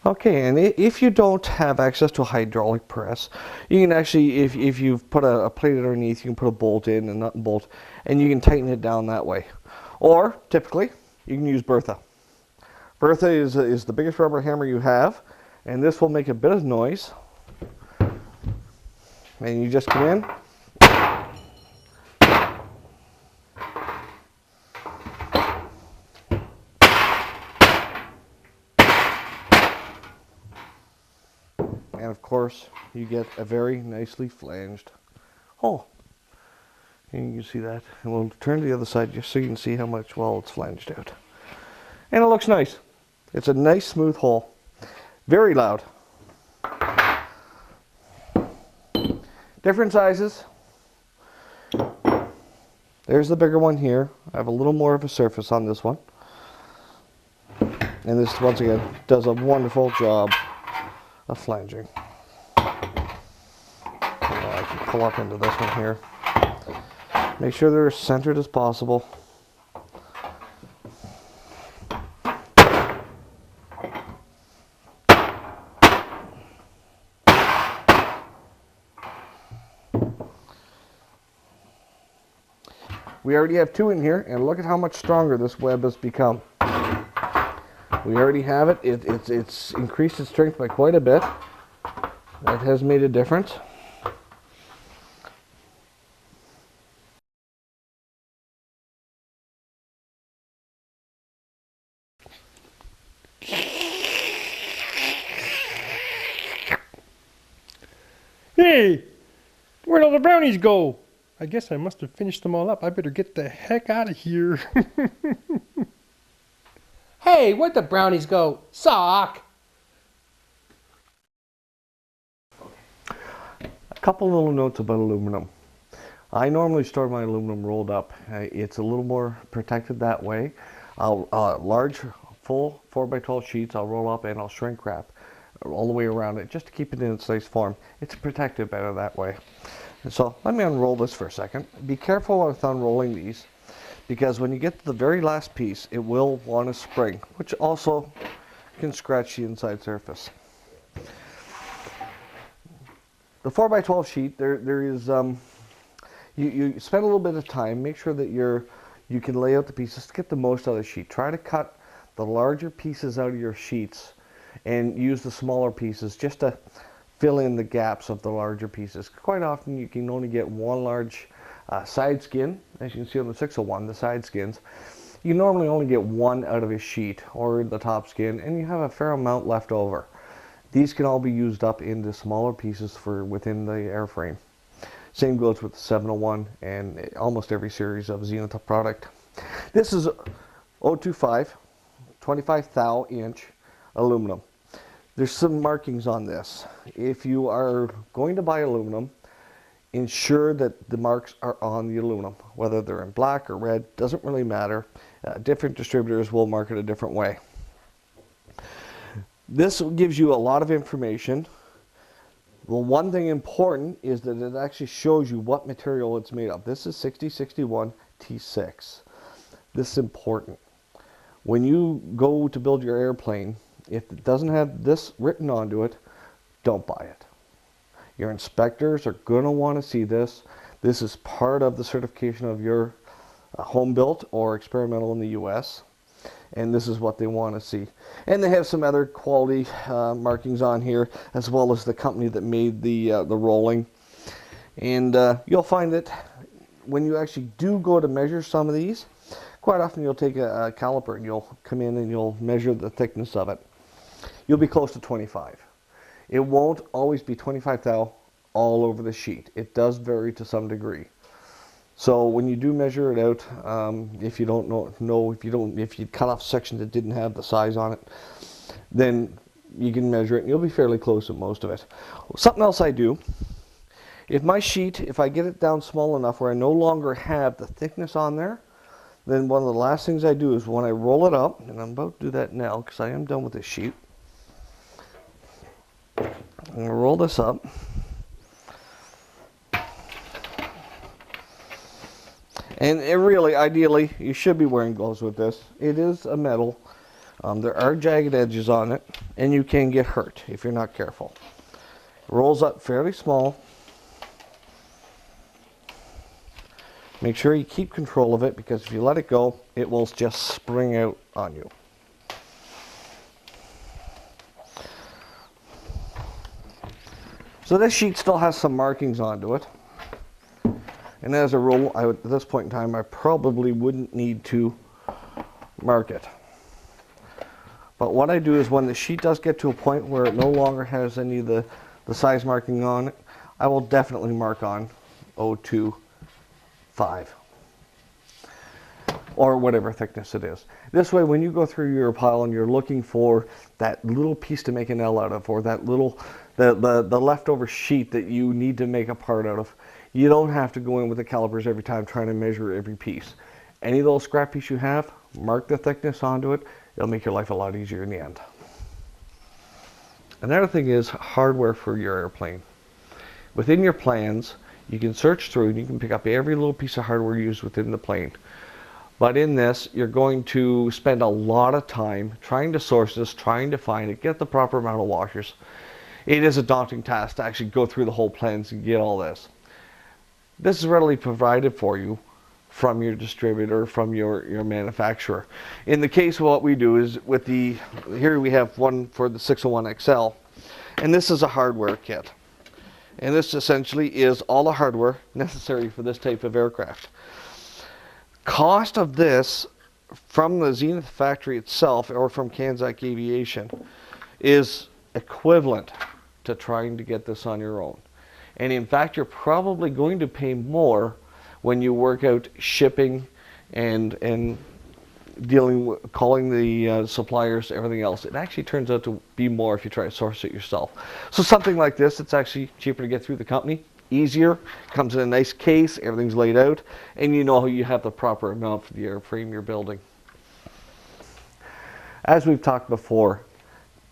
Okay, and if you don't have access to a hydraulic press, you can actually, if you've put a plate underneath, you can put a bolt in, a nut and bolt, and you can tighten it down that way. Or, typically, you can use Bertha. Bertha is the biggest rubber hammer you have, and this will make a bit of noise. And you just come in. And of course, you get a very nicely flanged hole. And you can see that. And we'll turn to the other side just so you can see how much well it's flanged out. And it looks nice. It's a nice smooth hole. Very loud. Different sizes. There's the bigger one here. I have a little more of a surface on this one. And this, once again, does a wonderful job of flanging. I can pull up into this one here. Make sure they're as centered as possible. We already have 2 in here, and look at how much stronger this web has become. We already have it. It's increased its strength by quite a bit. That has made a difference. Hey, where'd all the brownies go? I guess I must have finished them all up. I better get the heck out of here. Hey, where'd the brownies go? Sock! A couple little notes about aluminum. I normally store my aluminum rolled up. It's a little more protected that way. Large, full 4x12 sheets I'll roll up and I'll shrink wrap all the way around it just to keep it in its nice form. It's protected better that way. And so let me unroll this for a second. Be careful with unrolling these, because when you get to the very last piece, it will want to spring, which also can scratch the inside surface. The 4x12 sheet, there is, you spend a little bit of time, make sure that you can lay out the pieces to get the most out of the sheet. Try to cut the larger pieces out of your sheets and use the smaller pieces just to fill in the gaps of the larger pieces. Quite often you can only get one large side skin, as you can see on the 601, the side skins. You normally only get one out of a sheet or the top skin, and you have a fair amount left over. These can all be used up into smaller pieces for within the airframe. Same goes with the 701 and almost every series of Zenith product. This is 025, 25 thou inch aluminum. There's some markings on this. If you are going to buy aluminum, ensure that the marks are on the aluminum, whether they're in black or red, doesn't really matter. Different distributors will mark it a different way. This gives you a lot of information. Well, one thing important is that it actually shows you what material it's made of. This is 6061 T6. This is important. When you go to build your airplane, if it doesn't have this written onto it, don't buy it. Your inspectors are going to want to see this. This is part of the certification of your home built or experimental in the US, and this is what they want to see. And they have some other quality markings on here, as well as the company that made the rolling. And you'll find that when you actually do go to measure some of these, quite often you'll take a caliper and you'll come in and you'll measure the thickness of it. You'll be close to 25. It won't always be 25 thou all over the sheet. It does vary to some degree. So when you do measure it out, if you don't if you cut off a section that didn't have the size on it, then you can measure it and you'll be fairly close to most of it. Something else I do, if my sheet, if I get it down small enough where I no longer have the thickness on there, then one of the last things I do is when I roll it up, and I'm about to do that now because I am done with this sheet. I'm going to roll this up. And it really, ideally, you should be wearing gloves with this. It is a metal. There are jagged edges on it, and you can get hurt if you're not careful. It rolls up fairly small. Make sure you keep control of it, because if you let it go, it will just spring out on you. So this sheet still has some markings onto it. And as a rule, at this point in time, I probably wouldn't need to mark it. But what I do is when the sheet does get to a point where it no longer has any of the size marking on it, I will definitely mark on 025. or whatever thickness it is. This way, when you go through your pile and you're looking for that little piece to make an L out of, or that little, the leftover sheet that you need to make a part out of, you don't have to go in with the calipers every time trying to measure every piece. Any little scrap piece you have, mark the thickness onto it. It'll make your life a lot easier in the end. Another thing is hardware for your airplane. Within your plans, you can search through and you can pick up every little piece of hardware used within the plane. But in this, you're going to spend a lot of time trying to source this, trying to find it, get the proper amount of washers. It is a daunting task to actually go through the whole plans and get all this. This is readily provided for you from your distributor, from your manufacturer. In the case of what we do is with the, here we have one for the 601 XL, and this is a hardware kit. And this essentially is all the hardware necessary for this type of aircraft. Cost of this from the Zenith factory itself or from Kanzak Aviation is equivalent to trying to get this on your own. And in fact, you're probably going to pay more when you work out shipping and dealing with calling the suppliers, everything else. It actually turns out to be more if you try to source it yourself. So something like this, it's actually cheaper to get through the company, easier, comes in a nice case, everything's laid out, and you know you have the proper amount for the airframe you're building. As we've talked before,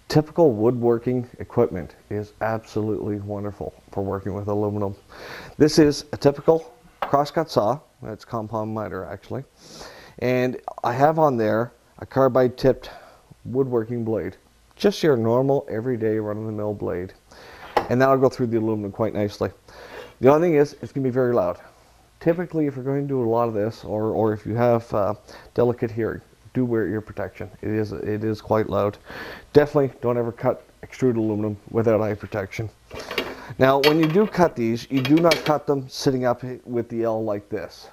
typical woodworking equipment is absolutely wonderful for working with aluminum. This is a typical crosscut saw, that's compound miter actually, and I have on there a carbide tipped woodworking blade, just your normal everyday run-of-the-mill blade, and that'll go through the aluminum quite nicely. The only thing is, it's going to be very loud. Typically, if you're going to do a lot of this, or if you have delicate hearing, do wear ear protection. It is quite loud. Definitely don't ever cut extruded aluminum without eye protection. Now, when you do cut these, you do not cut them sitting up with the L like this.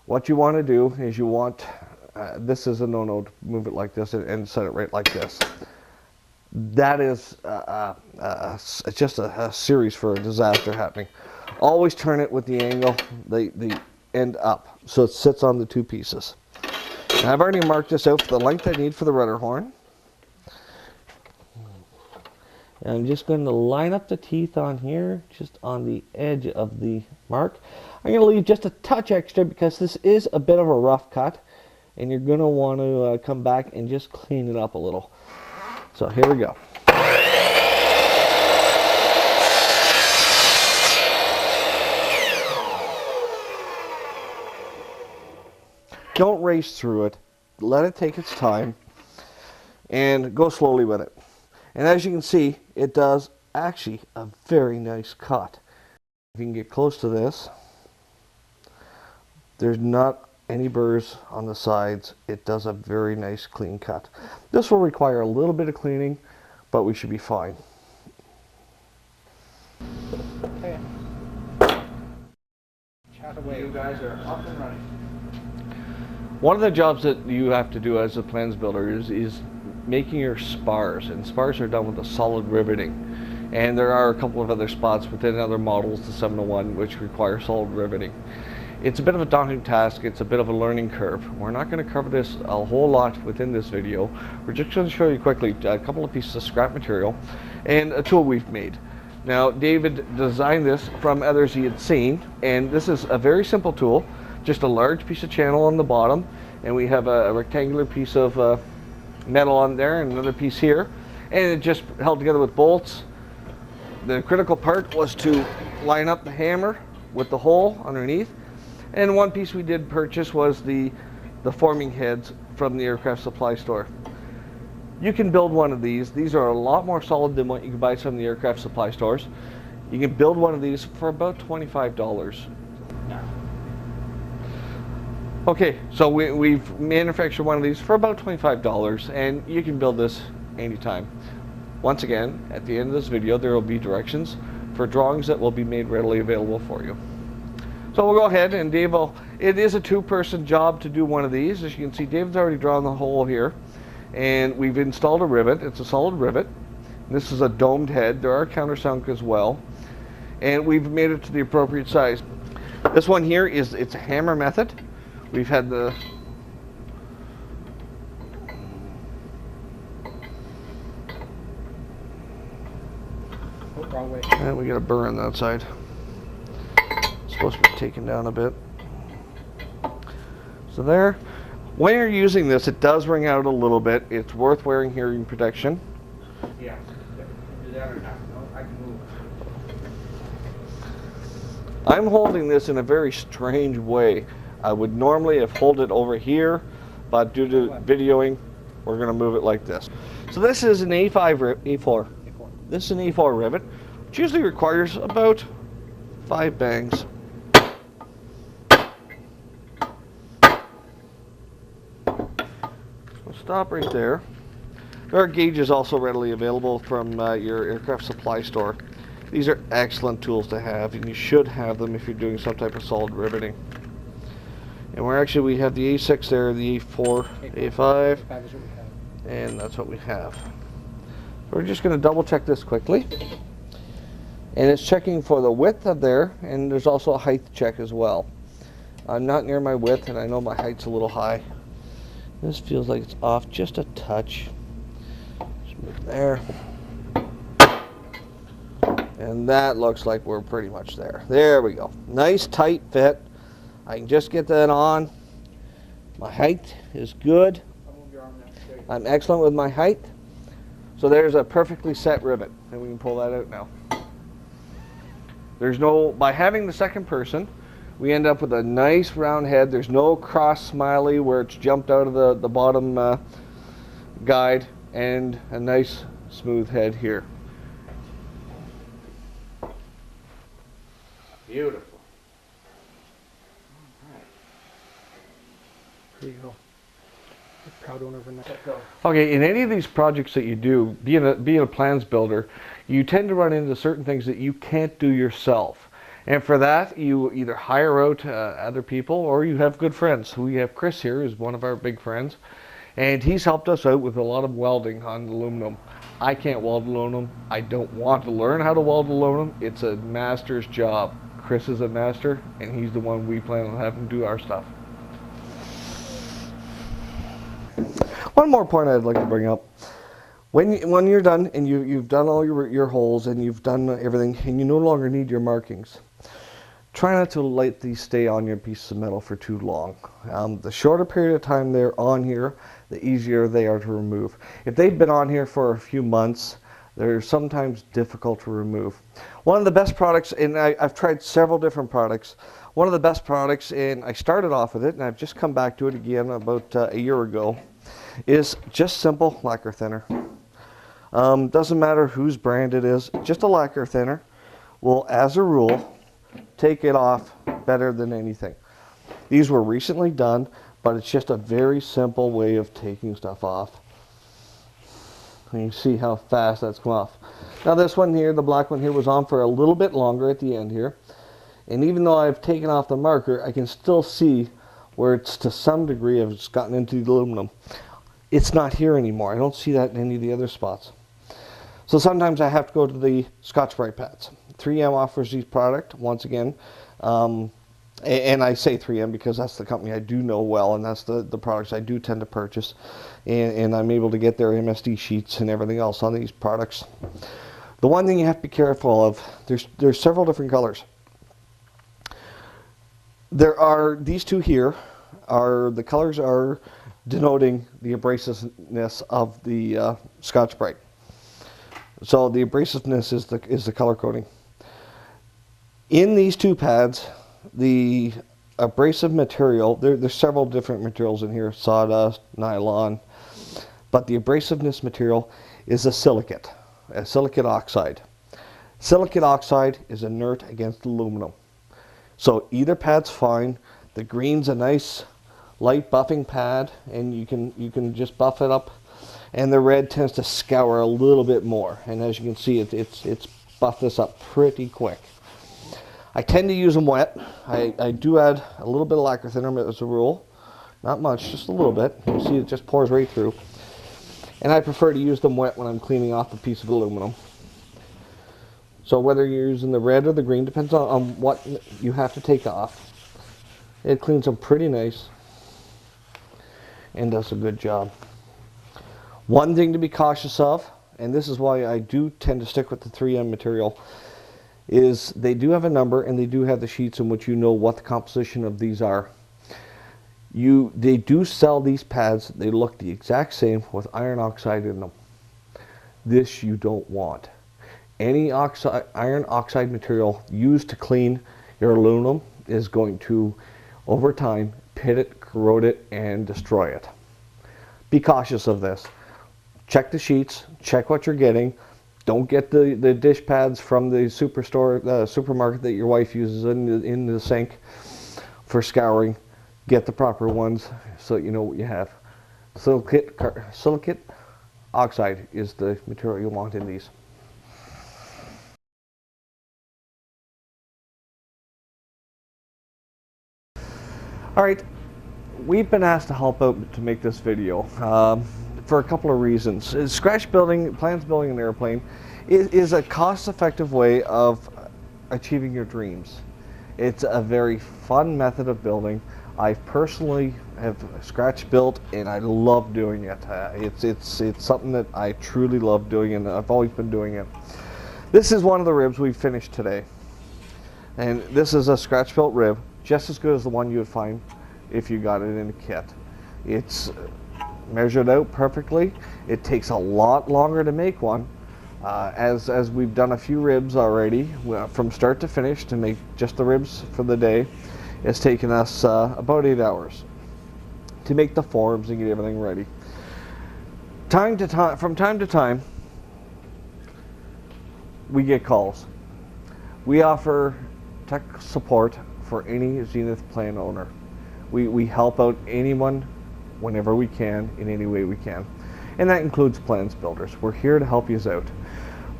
What you want to do is you want, this is a no-no, to move it like this and set it right like this. That is just a series for a disaster happening. Always turn it with the angle, the end up, so it sits on the two pieces. Now, I've already marked this out for the length I need for the rudder horn. And I'm just going to line up the teeth on here, just on the edge of the mark. I'm going to leave just a touch extra because this is a bit of a rough cut, and you're going to want to come back and just clean it up a little. So here we go. Don't race through it. Let it take its time and go slowly with it. And as you can see, it does actually a very nice cut. If you can get close to this, there's not any burrs on the sides. It does a very nice clean cut. This will require a little bit of cleaning, but we should be fine. Okay. Chat away. You guys are up and running. One of the jobs that you have to do as a plans builder is making your spars, and spars are done with a solid riveting. And there are a couple of other spots within other models, the 701, which require solid riveting. It's a bit of a daunting task, it's a bit of a learning curve. We're not going to cover this a whole lot within this video. We're just going to show you quickly a couple of pieces of scrap material and a tool we've made. Now, David designed this from others he had seen, and this is a very simple tool, just a large piece of channel on the bottom, and we have a rectangular piece of metal on there and another piece here, and it just held together with bolts. The critical part was to line up the hammer with the hole underneath, and one piece we did purchase was the forming heads from the aircraft supply store. You can build one of these. These are a lot more solid than what you can buy from the aircraft supply stores. You can build one of these for about $25. Okay, so we've manufactured one of these for about $25, and you can build this anytime. Once again, at the end of this video, there will be directions for drawings that will be made readily available for you. So we'll go ahead, and Dave will, it is a two-person job to do one of these. As you can see, Dave's already drawn the hole here, and we've installed a rivet. It's a solid rivet. This is a domed head. There are countersunk as well, and we've made it to the appropriate size. This one here it's a hammer method. We've had the Wrong way. And we got a burr on that side. It's supposed to be taken down a bit. So there. When you're using this, it does ring out a little bit. It's worth wearing hearing protection. Yeah. Do that or not? No, I can move. I'm holding this in a very strange way. I would normally have held it over here, but due to videoing, we're going to move it like this. So this is an A4. This is an A4 rivet, which usually requires about 5 bangs. So stop right there. There are gauges also readily available from your aircraft supply store. These are excellent tools to have, and you should have them if you're doing some type of solid riveting. And we have the A6 there, the A4, A5, and that's what we have. We're just going to double check this quickly. And it's checking for the width of there, and there's also a height check as well. I'm not near my width, and I know my height's a little high. This feels like it's off just a touch. Just move there. And that looks like we're pretty much there. There we go. Nice tight fit. I can just get that on. My height is good. I'm excellent with my height. So there's a perfectly set rivet, and we can pull that out now. There's no, by having the second person, we end up with a nice round head. There's no cross smiley where it's jumped out of the bottom guide, and a nice smooth head here. Beautiful. Here you go. Proud owner of a net. Okay, in any of these projects that you do, being a plans builder, you tend to run into certain things that you can't do yourself. And for that, you either hire out other people, or you have good friends. We have Chris here, who's one of our big friends, and he's helped us out with a lot of welding on aluminum. I can't weld aluminum. I don't want to learn how to weld aluminum. It's a master's job. Chris is a master, and he's the one we plan on having do our stuff. One more point I'd like to bring up. When you're done and you've done all your holes and you've done everything and you no longer need your markings, try not to let these stay on your piece of metal for too long. The shorter period of time they're on here, the easier they are to remove. If they've been on here for a few months, they're sometimes difficult to remove. One of the best products, and I've tried several different products, one of the best products, and I started off with it and I've just come back to it again about a year ago, is just simple lacquer thinner. Doesn't matter whose brand it is, just a lacquer thinner will, as a rule, take it off better than anything. These were recently done, but it's just a very simple way of taking stuff off. And you see how fast that's come off. Now this one here, the black one here, was on for a little bit longer at the end here. And even though I've taken off the marker, I can still see where it's to some degree it's gotten into the aluminum. It's not here anymore. I don't see that in any of the other spots. So sometimes I have to go to the Scotch-Brite pads. 3M offers these product once again. And I say 3M because that's the company I do know well, and that's the products I do tend to purchase. And I'm able to get their MSD sheets and everything else on these products. The one thing you have to be careful of, there's several different colors. There are, these two here, the colors are denoting the abrasiveness of the Scotch-Brite. So the abrasiveness is the color coding. In these two pads, the abrasive material, there's several different materials in here, sawdust, nylon, but the abrasiveness material is a silicate oxide. Silicate oxide is inert against aluminum. So either pad's fine. The green's a nice light buffing pad, and you can just buff it up, and the red tends to scour a little bit more, and as you can see it's buffed this up pretty quick. I tend to use them wet. I do add a little bit of lacquer thinner as a rule, not much, just a little bit. You see it just pours right through, and I prefer to use them wet when I'm cleaning off a piece of aluminum. So whether you're using the red or the green, depends on what you have to take off. It cleans them pretty nice and does a good job. One thing to be cautious of and this is why I do tend to stick with the 3M material, is they do have a number and they do have the sheets in which you know what the composition of these are. They do sell these pads. They look the exact same with iron oxide in them. This you don't want. Any iron oxide material used to clean your aluminum is going to, over time, pit it, corrode it, and destroy it. Be cautious of this. Check the sheets, check what you're getting. Don't get the dish pads from the supermarket that your wife uses in the sink for scouring. Get the proper ones so you know what you have. Silicate oxide is the material you want in these. Alright, we've been asked to help out to make this video for a couple of reasons. Scratch building, plans building an airplane is a cost-effective way of achieving your dreams. It's a very fun method of building. I personally have scratch built and I love doing it. It's something that I truly love doing and I've always been doing it. This is one of the ribs we finished today. And this is a scratch built rib, just as good as the one you would find if you got it in a kit. It's measured out perfectly. It takes a lot longer to make one. As we've done a few ribs already, from start to finish to make just the ribs for the day, it's taken us about 8 hours to make the forms and get everything ready. From time to time, we get calls. We offer tech support for any Zenith plan owner. We help out anyone whenever we can, in any way we can. And that includes plans builders. We're here to help you out.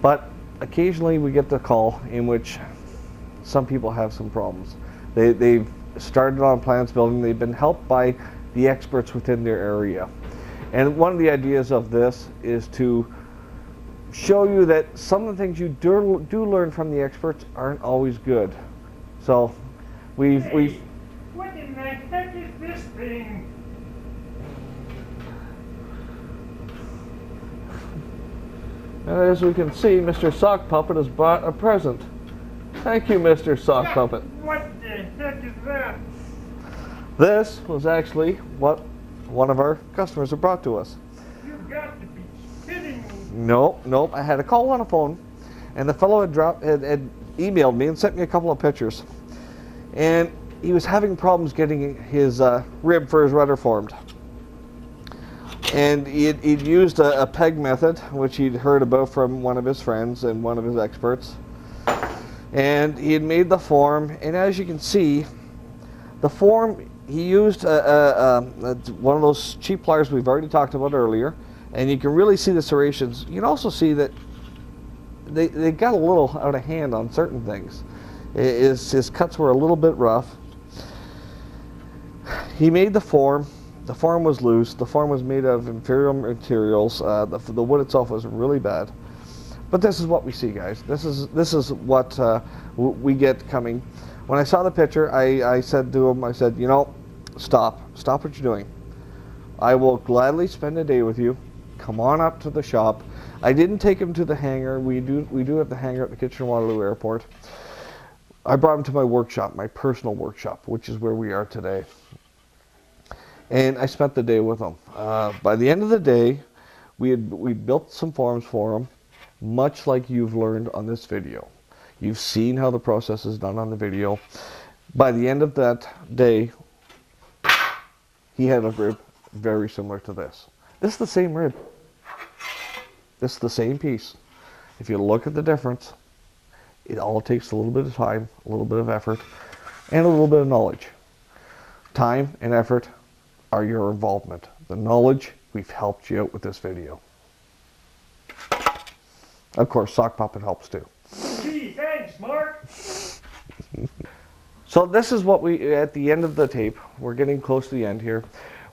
But occasionally we get the call in which some people have some problems. They've started on plans building, they've been helped by the experts within their area. And one of the ideas of this is to show you that some of the things you do learn from the experts aren't always good. So we've What in the heck is this thing? as we can see, Mr. Sock Puppet has brought a present. Thank you, Mr. Sock Puppet. What the heck is that? This was actually what one of our customers had brought to us. You've got to be kidding me. Nope. I had a call on a phone, and the fellow had emailed me and sent me a couple of pictures. And he was having problems getting his rib for his rudder formed. And he'd used a peg method, which he'd heard about from one of his friends and one of his experts. And he had made the form, and as you can see, the form, he used one of those cheap pliers we've already talked about earlier, and you can really see the serrations. You can also see that they got a little out of hand on certain things. His cuts were a little bit rough. He made the form. The form was loose. The form was made out of inferior materials. The wood itself was really bad. But this is what we see, guys. This is what we get coming. When I saw the picture, I said to him, I said, you know, stop what you're doing. I will gladly spend a day with you. Come on up to the shop. I didn't take him to the hangar. We do have the hangar at the Kitchener-Waterloo Airport. I brought him to my workshop, my personal workshop, which is where we are today. And I spent the day with him. By the end of the day, we built some forms for him, much like you've learned on this video. You've seen how the process is done on the video. By the end of that day, he had a rib very similar to this. This is the same rib. This is the same piece. If you look at the difference, it all takes a little bit of time, a little bit of effort, and a little bit of knowledge. Time and effort are your involvement. The knowledge, we've helped you out with this video. Of course, Sock Puppet helps too. Gee, thanks, Mark. So this is what we, at the end of the tape, we're getting close to the end here.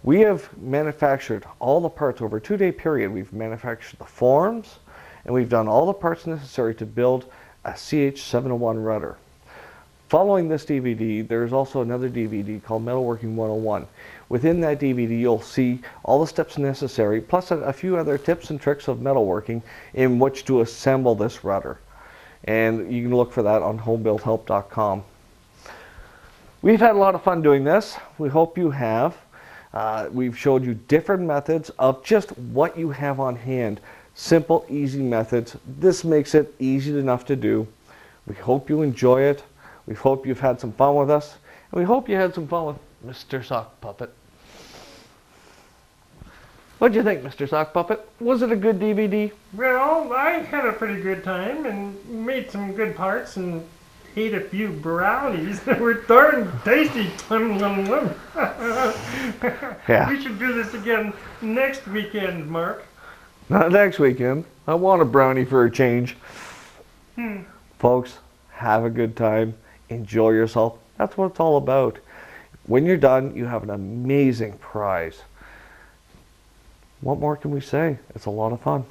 We have manufactured all the parts over a 2-day period. We've manufactured the forms, and we've done all the parts necessary to build a CH701 rudder. Following this DVD, there's also another DVD called Metalworking 101. Within that DVD, you'll see all the steps necessary, plus a few other tips and tricks of metalworking in which to assemble this rudder. And you can look for that on HomebuiltHELP.com. We've had a lot of fun doing this. We hope you have. We've showed you different methods of just what you have on hand. Simple, easy methods. This makes it easy enough to do. We hope you enjoy it. We hope you've had some fun with us. And we hope you had some fun with Mr. Sock Puppet. What do you think, Mr. Sock Puppet? Was it a good DVD? Well, I had a pretty good time and made some good parts and ate a few brownies that were darn tasty. Yeah. We should do this again next weekend, Mark. Not next weekend. I want a brownie for a change. Folks, have a good time. Enjoy yourself. That's what it's all about. When you're done, you have an amazing prize. What more can we say? It's a lot of fun.